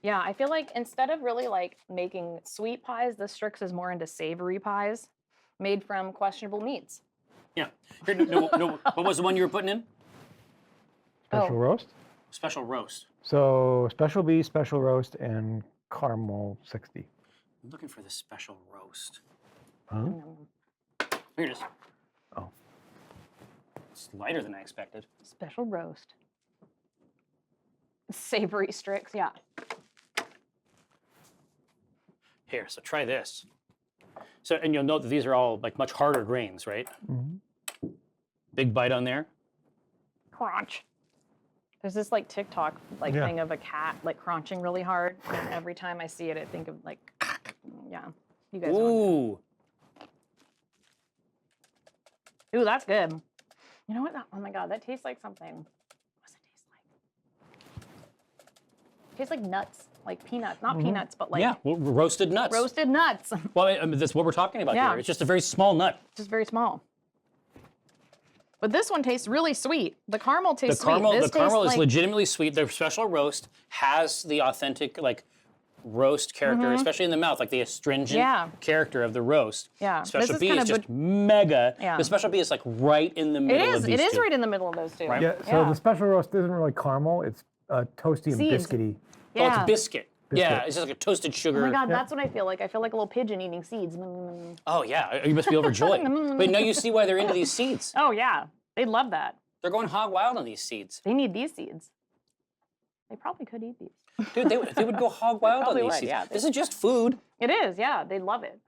Yeah, I feel like instead of really like making sweet pies, the Strix is more into savory pies made from questionable meats. Yeah. Here, no, what was the one you were putting in? Special Oh. Roast. Special roast. So Special B, Special Roast, and Caramel 60. I'm looking for the special roast. Huh? Here it is. Oh. It's lighter than I expected. Special roast. Savory Strix, yeah. Here, so try this. So, and you'll note that these are all like much harder grains, right? Big bite on there. Crunch. There's this like TikTok like Yeah. thing of a cat like crunching really hard. And every time I see it, I think of like, yeah. You guys know. Ooh. Ooh, that's good. You know what? Oh my God, that tastes like something. What's it taste like? Tastes like nuts, like peanuts. Not peanuts, but like Yeah, roasted nuts. roasted nuts. Well, I mean, that's what we're talking about Yeah. here. It's just a very small nut. Just very small. But this one tastes really sweet. The caramel The tastes caramel, sweet. the This caramel tastes is like, legitimately sweet. The special roast has the authentic like roast character, especially in the mouth, like the astringent Yeah. character of the roast. Yeah, this Special is B kind is of just mega. Yeah. The special B is like right in the It middle is. of these It is two. right in the middle of those two. Right. Yeah, so the Special Roast isn't really caramel, it's toasty and Seeds. biscuity. Oh, Yeah. it's biscuit. Yeah, it's just like a toasted sugar. Oh my God, that's what I feel like. I feel like a little pigeon eating seeds. Oh yeah, you must be overjoyed. But now you see why they're into these seeds. Oh yeah, they love that. They're going hog wild on these seeds. They need these seeds. They probably could eat these. Dude, they would go hog wild on probably these would, seeds. yeah. This is just food. It is, yeah. They love it.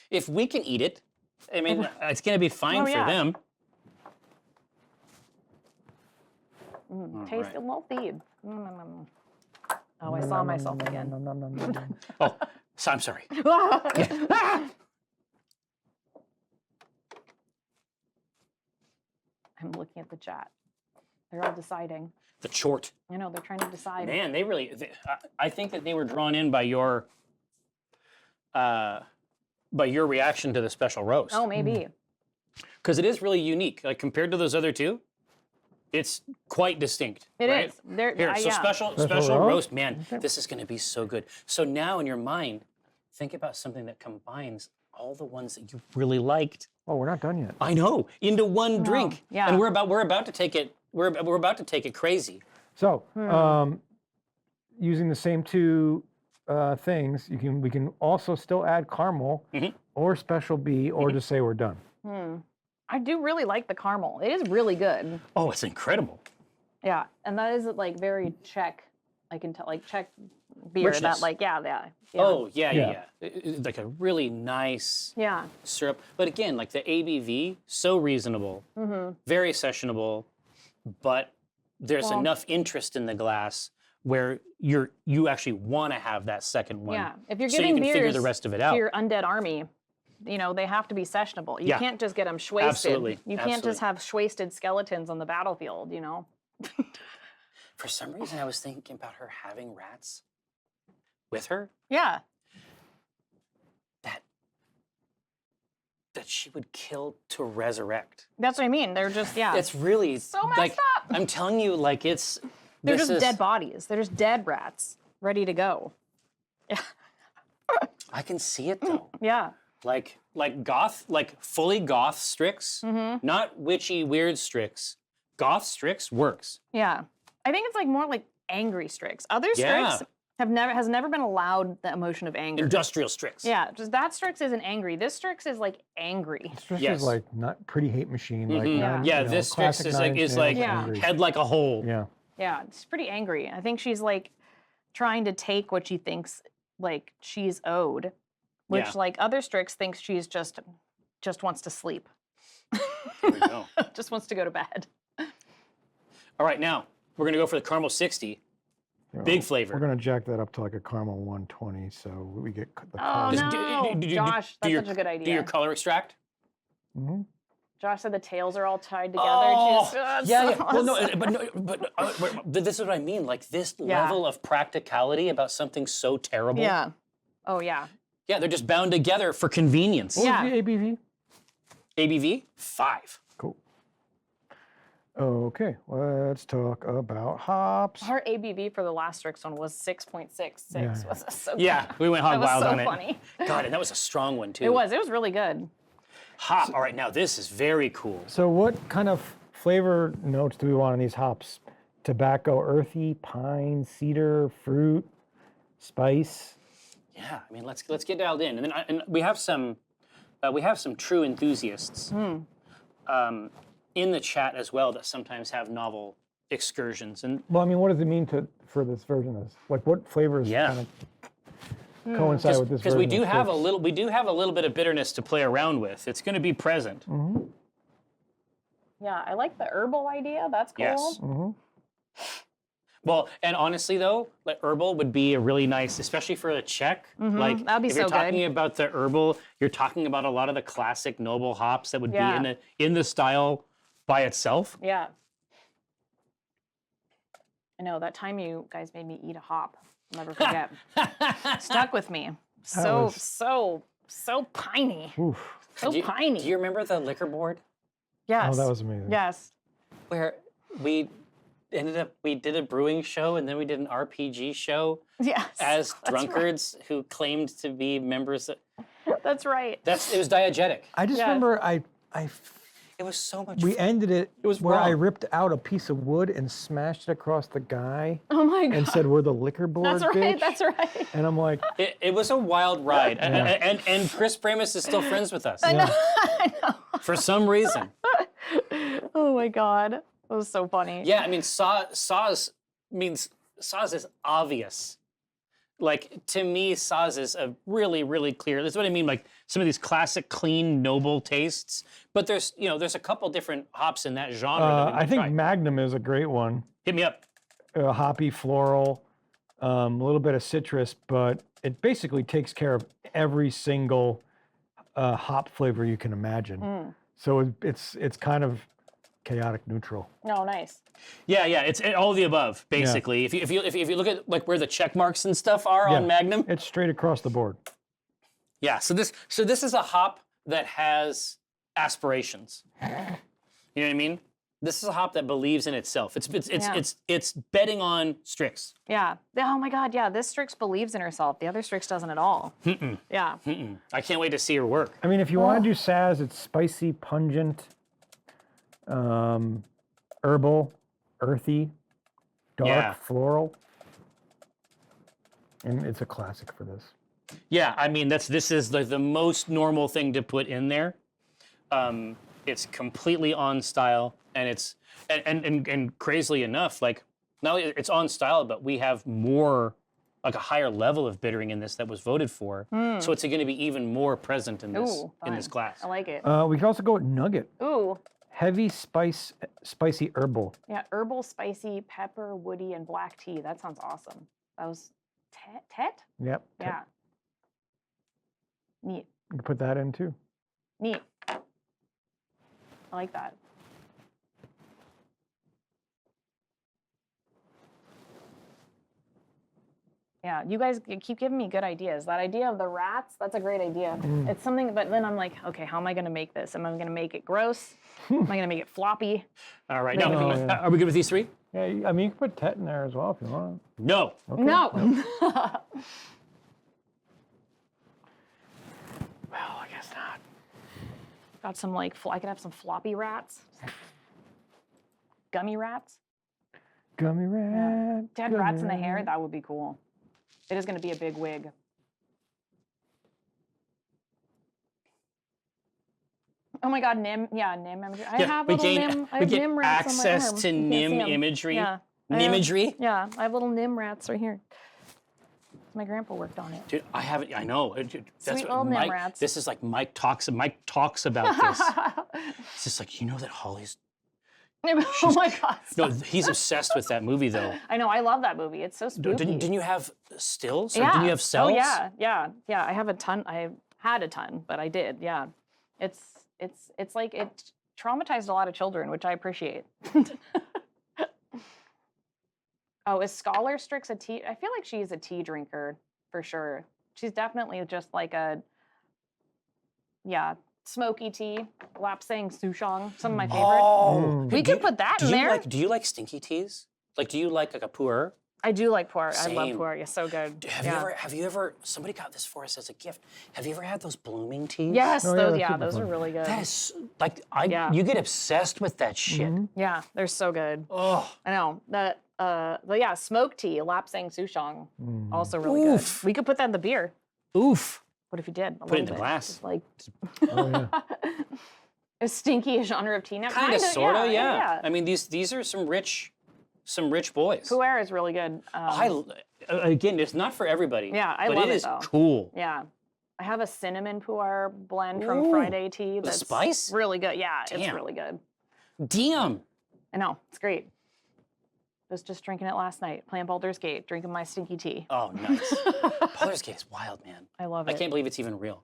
If we can eat it, I mean, it's going to be fine Oh, for yeah. them. Taste right. a little seed. Oh, I saw myself again. Oh, so I'm sorry. I'm looking at the chat. They're all deciding. The chort. I know, they're trying to decide. Man, I think that they were drawn in by your reaction to the special roast. Oh, maybe. Because it is really unique. Like compared to those other two, it's quite distinct. It right? is. They're, Here, so yeah. special roast? roast, man, this is gonna be so good. So now in your mind, think about something that combines all the ones that you really liked. Oh, we're not done yet. I know, into one drink. yeah. And we're about to take it. We're about to take it crazy. So, using the same two things, we can also still add caramel or special B, or just say we're done. I do really like the caramel. It is really good. Oh, it's incredible. Yeah, and that is like very Czech. I can tell, like Czech beer. Richness. That like, yeah. Oh, yeah. Yeah. Like a really nice Yeah. syrup. But again, like the ABV, so reasonable, very sessionable, but there's enough interest in the glass where you actually want to have that second one. Yeah. If you're so giving you can figure beers the rest of it out. to your undead army, you know, they have to be sessionable. You Yeah. can't just get them schwasted. Absolutely. You can't just have schwasted skeletons on the battlefield, you know? For some reason, I was thinking about her having rats with her. Yeah. That she would kill to resurrect. That's what I mean. They're just, yeah. It's really So messed like, up. I'm telling you, like it's. They're this just is- dead bodies. They're just dead rats ready to go. I can see it though. Yeah. like goth, like fully goth Strix, Mm-hmm. not witchy weird Strix. Goth Strix works. Yeah. I think it's like more like angry Strix. Other Yeah. Strix has never been allowed the emotion of anger. Industrial Strix. Yeah, just that Strix isn't angry. This Strix is like angry. Strix Yes. is like not pretty hate machine. Like Yeah. nine- Yeah, you know, this Strix classic is like Nine is Inch like Nails Yeah. angry. head like a hole. Yeah. Yeah, it's pretty angry. I think she's like trying to take what she thinks like she's owed, which Yeah. like other Strix thinks she's just wants to sleep. There we go. Just wants to go to bed. All right, now we're gonna go for the caramel 60. Big flavor. We're gonna jack that up to like a caramel 120, so we get the Oh color. Just no, Josh, that's such a good Do your idea. color extract? Mhm. Josh said the tails are all tied together. Oh, Just- yeah. Well, no, but this is what I mean. Like this Yeah. level of practicality about something so terrible. Yeah. Oh yeah. Yeah, they're just bound together for convenience. What Yeah. was the ABV? ABV 5. Cool. Okay, let's talk about hops. Our ABV for the last Strix one was 6.66. Yeah. Was so Yeah, we went hog That was wild so on it. funny. God, and that was a strong one too. It was really good. Hop. All right, now this is very cool. So what kind of flavor notes do we want in these hops? Tobacco, earthy, pine, cedar, fruit, spice. Yeah, I mean, let's get dialed in, and then and we have some true enthusiasts in the chat as well that sometimes have novel excursions, and Well, I mean, what does it mean for this version of this? Like, what flavors Yeah. kind of coincide with this because version? we do of have a Strix? little bit of bitterness to play around with. It's going to be present. Yeah, I like the herbal idea. That's cool. Yes. Mhm. Well, and honestly though, like herbal would be a really nice, especially for a Czech. Like that'd be if you're so good. talking about the herbal, you're talking about a lot of the classic noble hops that would Yeah. be in the style by itself. Yeah. I know that time you guys made me eat a hop. I'll never forget. Stuck with me. So was- so piney. Oof. So do piney. you remember the liquor board Yes. Oh, that was amazing. Yes. where we did a brewing show and then we did an RPG show Yes. as That's drunkards who claimed to be members of, right. That's right. it was diegetic. I just Yes. remember It was so much we fun. ended it was where I wrong. ripped out a piece of wood and smashed it across the guy Oh my god. and said, "We're the liquor board, that's right. bitch." That's right. And I'm like, It was a wild ride. And Chris Pramus is still friends with us yeah. I know. for some reason. Oh my god. That was so funny. Yeah, I mean, Saaz is obvious. Like, to me, Saaz is a really, really clear. That's what I mean, like some of these classic, clean, noble tastes. But there's a couple different hops in that genre. That we I might think try. Magnum is a great one. Hit me up. Hoppy, floral, a little bit of citrus, but it basically takes care of every single hop flavor you can imagine. So it's kind of chaotic neutral. Oh, nice. Yeah, it's all of the above, basically. If you look at like where the check marks and stuff are on Magnum, It's straight across the board. yeah. So this is a hop that has aspirations. You know what I mean? This is a hop that believes in itself. It's betting on Strix. Yeah. Oh my God. Yeah. This Strix believes in herself. The other Strix doesn't at all. Yeah. I can't wait to see her work. I mean, if you want to do Saaz, it's spicy, pungent, herbal, earthy, dark, floral. And it's a classic for this. Yeah, I mean this is like the most normal thing to put in there. It's completely on style, and it's and crazily enough, like not only it's on style, but we have more, like a higher level of bittering in this that was voted for. So it's going to be even more present in this glass. I like it. We can also go with nugget. Ooh. Heavy spicy herbal. Yeah. Herbal, spicy, pepper, woody, and black tea. That sounds awesome. That was Tet? Yep. Yeah. Neat. You can put that in too. Neat. I like that. Yeah, you guys keep giving me good ideas. That idea of the rats, that's a great idea. It's something, but then I'm like, okay, how am I going to make this? Am I going to make it gross? Am I going to make it floppy? All right, No, now, yeah. are we good with these three? Yeah, I mean, you can put Tet in there as well if you want. No. Okay. No. Well, I guess not. Got some like, I could have some floppy rats. Gummy rats. Gummy rat. To have rats in the hair, that would be cool. It is going to be a big wig. Oh my God, Nim. Yeah, Nim imagery. I have we little gain Nim. I we have get Nim rats on my access arm. to You can't Nim see 'em. imagery. Yeah. I have- Nimagery. Yeah, I have little Nim rats right here. My grandpa worked on it. Dude, I haven't. I know. Dude, that's Sweet what little Mike. Nim rats. This is like Mike talks about this. It's just like, you know that Holly's. Oh my God. No, he's obsessed with that movie though. I know. I love that movie. It's so spooky. Didn't you have stills? Or Yeah. didn't you have cells? Oh yeah. I have a ton. I had a ton, but I did. Yeah. It's like it traumatized a lot of children, which I appreciate. Oh, is Scholar Strix a tea? I feel like she's a tea drinker for sure. She's definitely just like a, smoky tea, lapsang souchong, some of my favorite. Oh, We could put that in there. Do you like stinky teas? Like, do you like a pu'er? I do like pu'er. I love Same. pu'er. It's so good. Have you ever? Somebody got this for us as a gift. Have you ever had those blooming teas? Yes, Oh, yeah, those. that's Yeah, super those are fun. really good. That is like Yeah. you get obsessed with that shit. Yeah, they're so good. Oh, I know that. But yeah, smoke tea, lapsang souchong, also really Oof. good. We could put that in the beer. oof. What if you did? Put it in the glass. Just like Oh, yeah. a stinky genre of tea. Now, Kind of, sort of, yeah. yeah. I mean, these are some rich boys. Pu'er is really good. Again, it's not for everybody. Yeah, I but love it it, is though. cool. Yeah. I have a cinnamon pu'er blend from Ooh, Friday Tea. That's spice? really good. Yeah, it's Damn. really good. Damn. I know, it's great. Was just drinking it last night, playing Baldur's Gate, drinking my stinky tea. Oh, nice. Baldur's Gate is wild, man. I love I it. can't believe it's even real.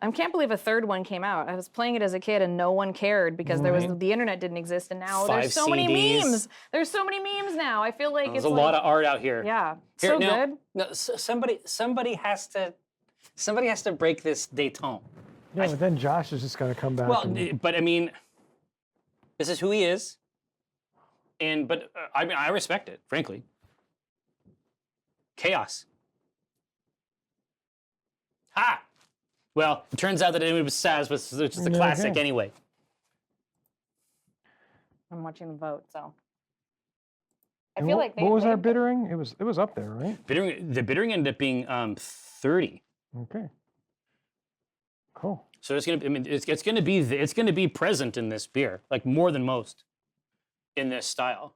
I can't believe a third one came out. I was playing it as a kid and no one cared because the internet didn't exist, and now 5 there's so many CDs. memes. There's so many memes now. I feel like There's it's a lot of art out here. yeah, Here, so now- good. No, somebody has to break this détente. Yeah, but then Josh is just going to come back. Well, and, but I mean, this is who he is, but I mean, I respect it, frankly. Chaos. Ha! Well, it turns out that it was Saaz, was just a Yeah, classic okay. anyway. I'm watching the vote, so I feel like what was they- our bittering? It was up there, right? The bittering ended up being 30. Okay. Cool. So it's gonna. I mean, it's gonna be present in this beer, like more than most. in this style.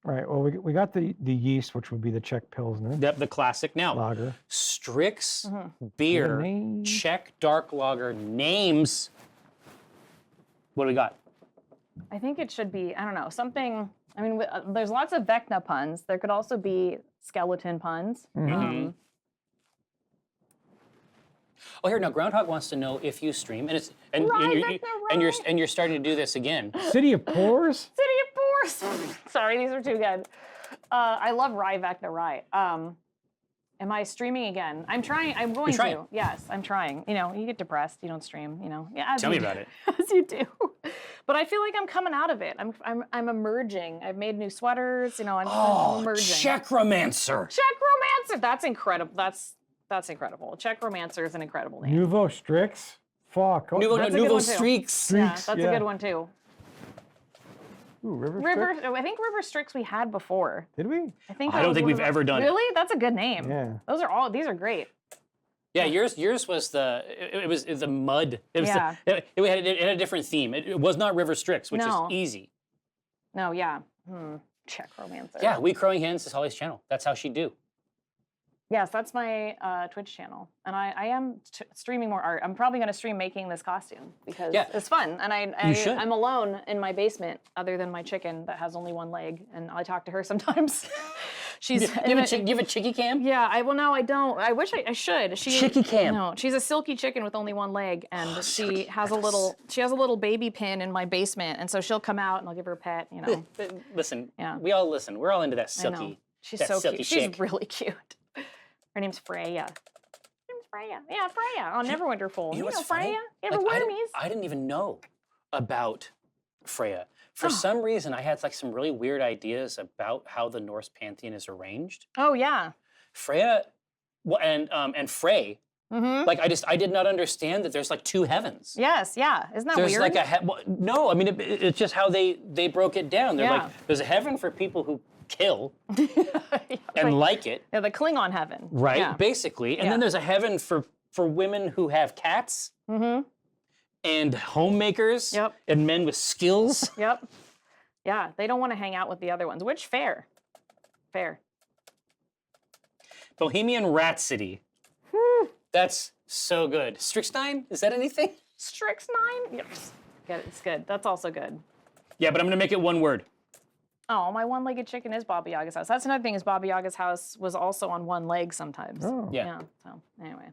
Right. Well, we got the yeast, which would be the Czech Pilsner The classic. Now, lager. Strix beer, name. Czech dark lager names. What do we got? I think it should be, I don't know, something. I mean, there's lots of Vecna puns. There could also be skeleton puns. Oh, here now, Groundhog wants to know if you stream, and you're starting to do this again. City of Pores? City of Pores. Sorry, these are too good. I love Rye Vecna Rye. Am I streaming again? I'm trying. I'm going trying. to. Yes, I'm trying. You know, you get depressed. You don't stream. You know. Yeah. Tell me about it. As you do. But I feel like I'm coming out of it. I'm emerging. I've made new sweaters. You know. I'm emerging. Czechromancer. Czechromancer. That's incredible. That's incredible. Czechromancer is an incredible name. Nouveau Strix? Fuck. Oh, Nouveau That's a good one, too. Streaks. Yeah, Streaks, that's yeah. a good one too. Ooh, River River. Strix? I think River Strix we had before. Did we? I think. I that don't was think one we've of the- ever done it. Really? That's a good name. Yeah. These are great. Yeah, yours was it was the mud. It was Yeah. it had a different theme. It was not River Strix, which No. is easy. No, yeah. Czechromancer. Yeah, We Crowing Hens is Holly's channel. That's how she do. Yes, that's my Twitch channel, and I am streaming more art. I'm probably going to stream making this costume because Yeah. it's fun, and You should. I'm alone in my basement, other than my chicken that has only one leg, and I talk to her sometimes. She's You have a chickie cam? yeah. I don't. I wish I should. Chickie cam. No, she's a silky chicken with only one leg, and she has a little baby pin in my basement, and so she'll come out and I'll give her a pet. You know. Listen, Yeah. we all listen. We're all into that I know. silky. She's that so silky cute. She's chick. really cute. Her name's Freya. Yeah, Freya on Neverwinterful. You know what's Freya? funny? You ever Like, wormies? I didn't even know about Freya. For some reason, I had like some really weird ideas about how the Norse pantheon is arranged. Oh yeah. Freya, well, and Frey. Mm-hmm. Like I did not understand that there's like two heavens. Yes, yeah. Isn't that There's weird? like no, I mean it's just how they broke it down. They're Yeah. like there's a heaven for people who kill Yeah, and like it, yeah, the Klingon heaven. right? Yeah. Basically, and Yeah. then there's a heaven for women who have cats and homemakers Yep. and men with skills. Yep. Yeah, they don't want to hang out with the other ones, which fair. Fair. Bohemian Rhapsody. That's so good. Strixstein, is that anything? Strix9? Yes. Good, it's good. That's also good. Yeah, but I'm gonna make it one word. Oh, my one-legged chicken is Baba Yaga's house. That's another thing is Baba Yaga's house was also on one leg sometimes. Oh. Yeah. So anyway.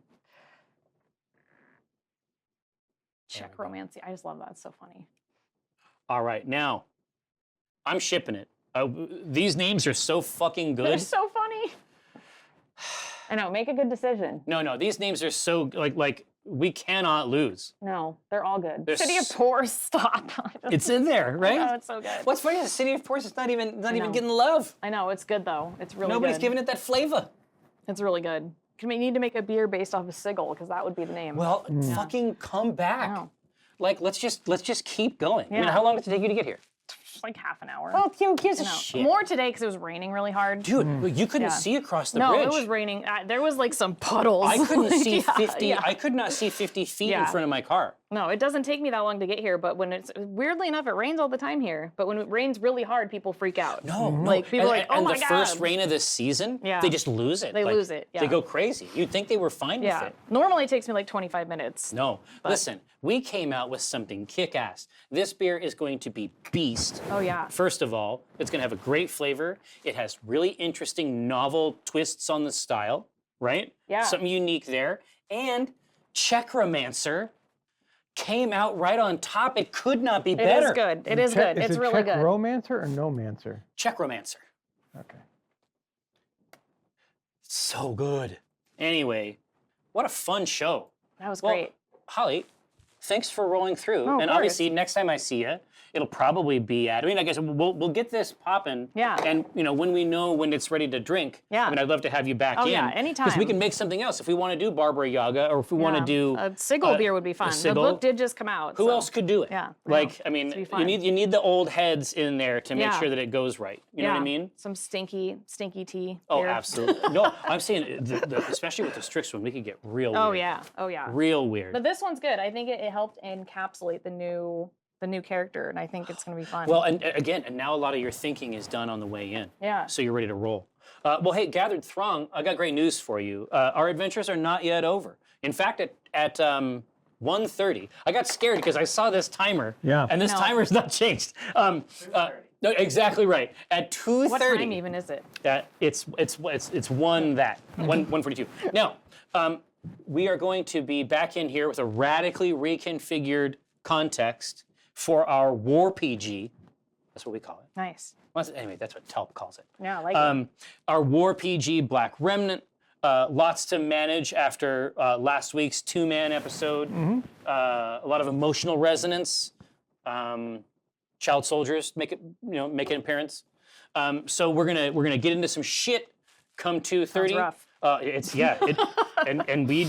Czechromancer. I just love that. It's so funny. All right, now I'm shipping it. These names are so fucking They're good. so funny. I know. Make a good decision. No, these names are so like we cannot lose. No, they're all good. They're City of Pores. Stop. It's in there, right? Oh, it's so good. What's funny is the City of Force is not even know. getting love. I know. It's good though. It's really Nobody's good. giving it that flavor. It's really good. We need to make a beer based off of Sigil because that would be the name. Well, fucking come back. know. Like let's just keep going. I mean, Yeah. how long does it take you to get here? It's like half an hour. Well, who gives a No, shit? more today because it was raining really hard. Dude, you couldn't Yeah. see across the no, bridge. it was raining. There was like some puddles. I couldn't see Yeah, 50. yeah. I could not see 50 feet in Yeah. front of my car. No, it doesn't take me that long to get here, but when it's weirdly enough, it rains all the time here. But when it rains really hard, people freak out. No, Like people are like, oh and my the god. first rain of this season, Yeah. they just lose it. They Like, lose it, They yeah. go crazy. You'd think they were fine Yeah. with it. Normally it takes me like 25 minutes. No. Listen, we came out with something kick-ass. This beer is going to be beast. Oh yeah. First of all, it's going to have a great flavor. It has really interesting, novel twists on the style, right? Yeah. Something unique there. And Czechromancer came out right on top. It could not be It better. is good. It is good. Is It's it really good. Czechromancer or No-mancer? Czechromancer. Okay. So good. Anyway, what a fun show. That was Well, great. Holly, thanks for rolling through. Oh, of and obviously, next time I see you, it'll probably be at. I mean, I guess we'll get this popping. Yeah. And when we know when it's ready to drink. Yeah. I mean, I'd love to have you back Oh, in. yeah, Because we anytime. can make something else if we want to do Barbara Yaga or if we want to do. a Sigil beer would be fun. The Sigil. book did just come out. Who so. else could do it? Yeah, I Like, know. I mean, It's be you fun. need the old heads in there to make Yeah. sure that it goes right. You know what I mean? Some stinky tea. Oh, beer. absolutely. No, I'm saying, especially with the Strix one, we could get real Oh weird. yeah. Oh yeah. Real weird. But this one's good. I think it helped encapsulate the new the new character, and I think it's going to be fun. Well, and again, and now a lot of your thinking is done on the way in. Yeah. So you're ready to roll. Well, hey, Gathered Throng, I got great news for you. Our adventures are not yet over. In fact, at 1:30, I got scared because I saw this timer. Yeah. And this No. timer's not changed. No, exactly right. At 2:30. What time even is it? It's 1:42. Now, we are going to be back in here with a radically reconfigured context for our War PG. That's what we call it. Nice. Well, anyway, that's what Telp calls it. Yeah, I like it. Our War PG Black Remnant. Lots to manage after last week's 2-man episode. A lot of emotional resonance. Child soldiers make an appearance. So we're gonna get into some shit come 2:30. Sounds rough. And we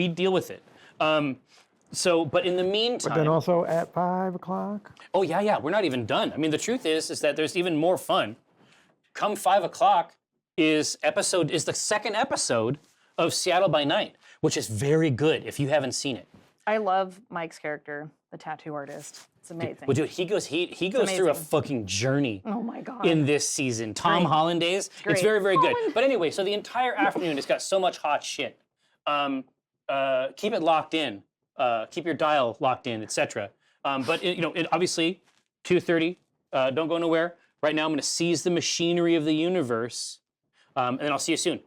deal with it. But in the meantime, But then also at 5 o'clock. oh yeah, we're not even done. I mean, the truth is that there's even more fun. Come 5 o'clock is the second episode of Seattle by Night, which is very good if you haven't seen it. I love Mike's character, the tattoo artist. It's amazing. Well, dude, he goes through a amazing. fucking journey Oh my God. in this season. Tom Great. Hollandaise. It's great. very, very good. But anyway, so the entire afternoon it's got so much hot shit. Keep it locked in. Keep your dial locked in, etc. But obviously, 2:30. Don't go nowhere. Right now, I'm going to seize the machinery of the universe, and then I'll see you soon.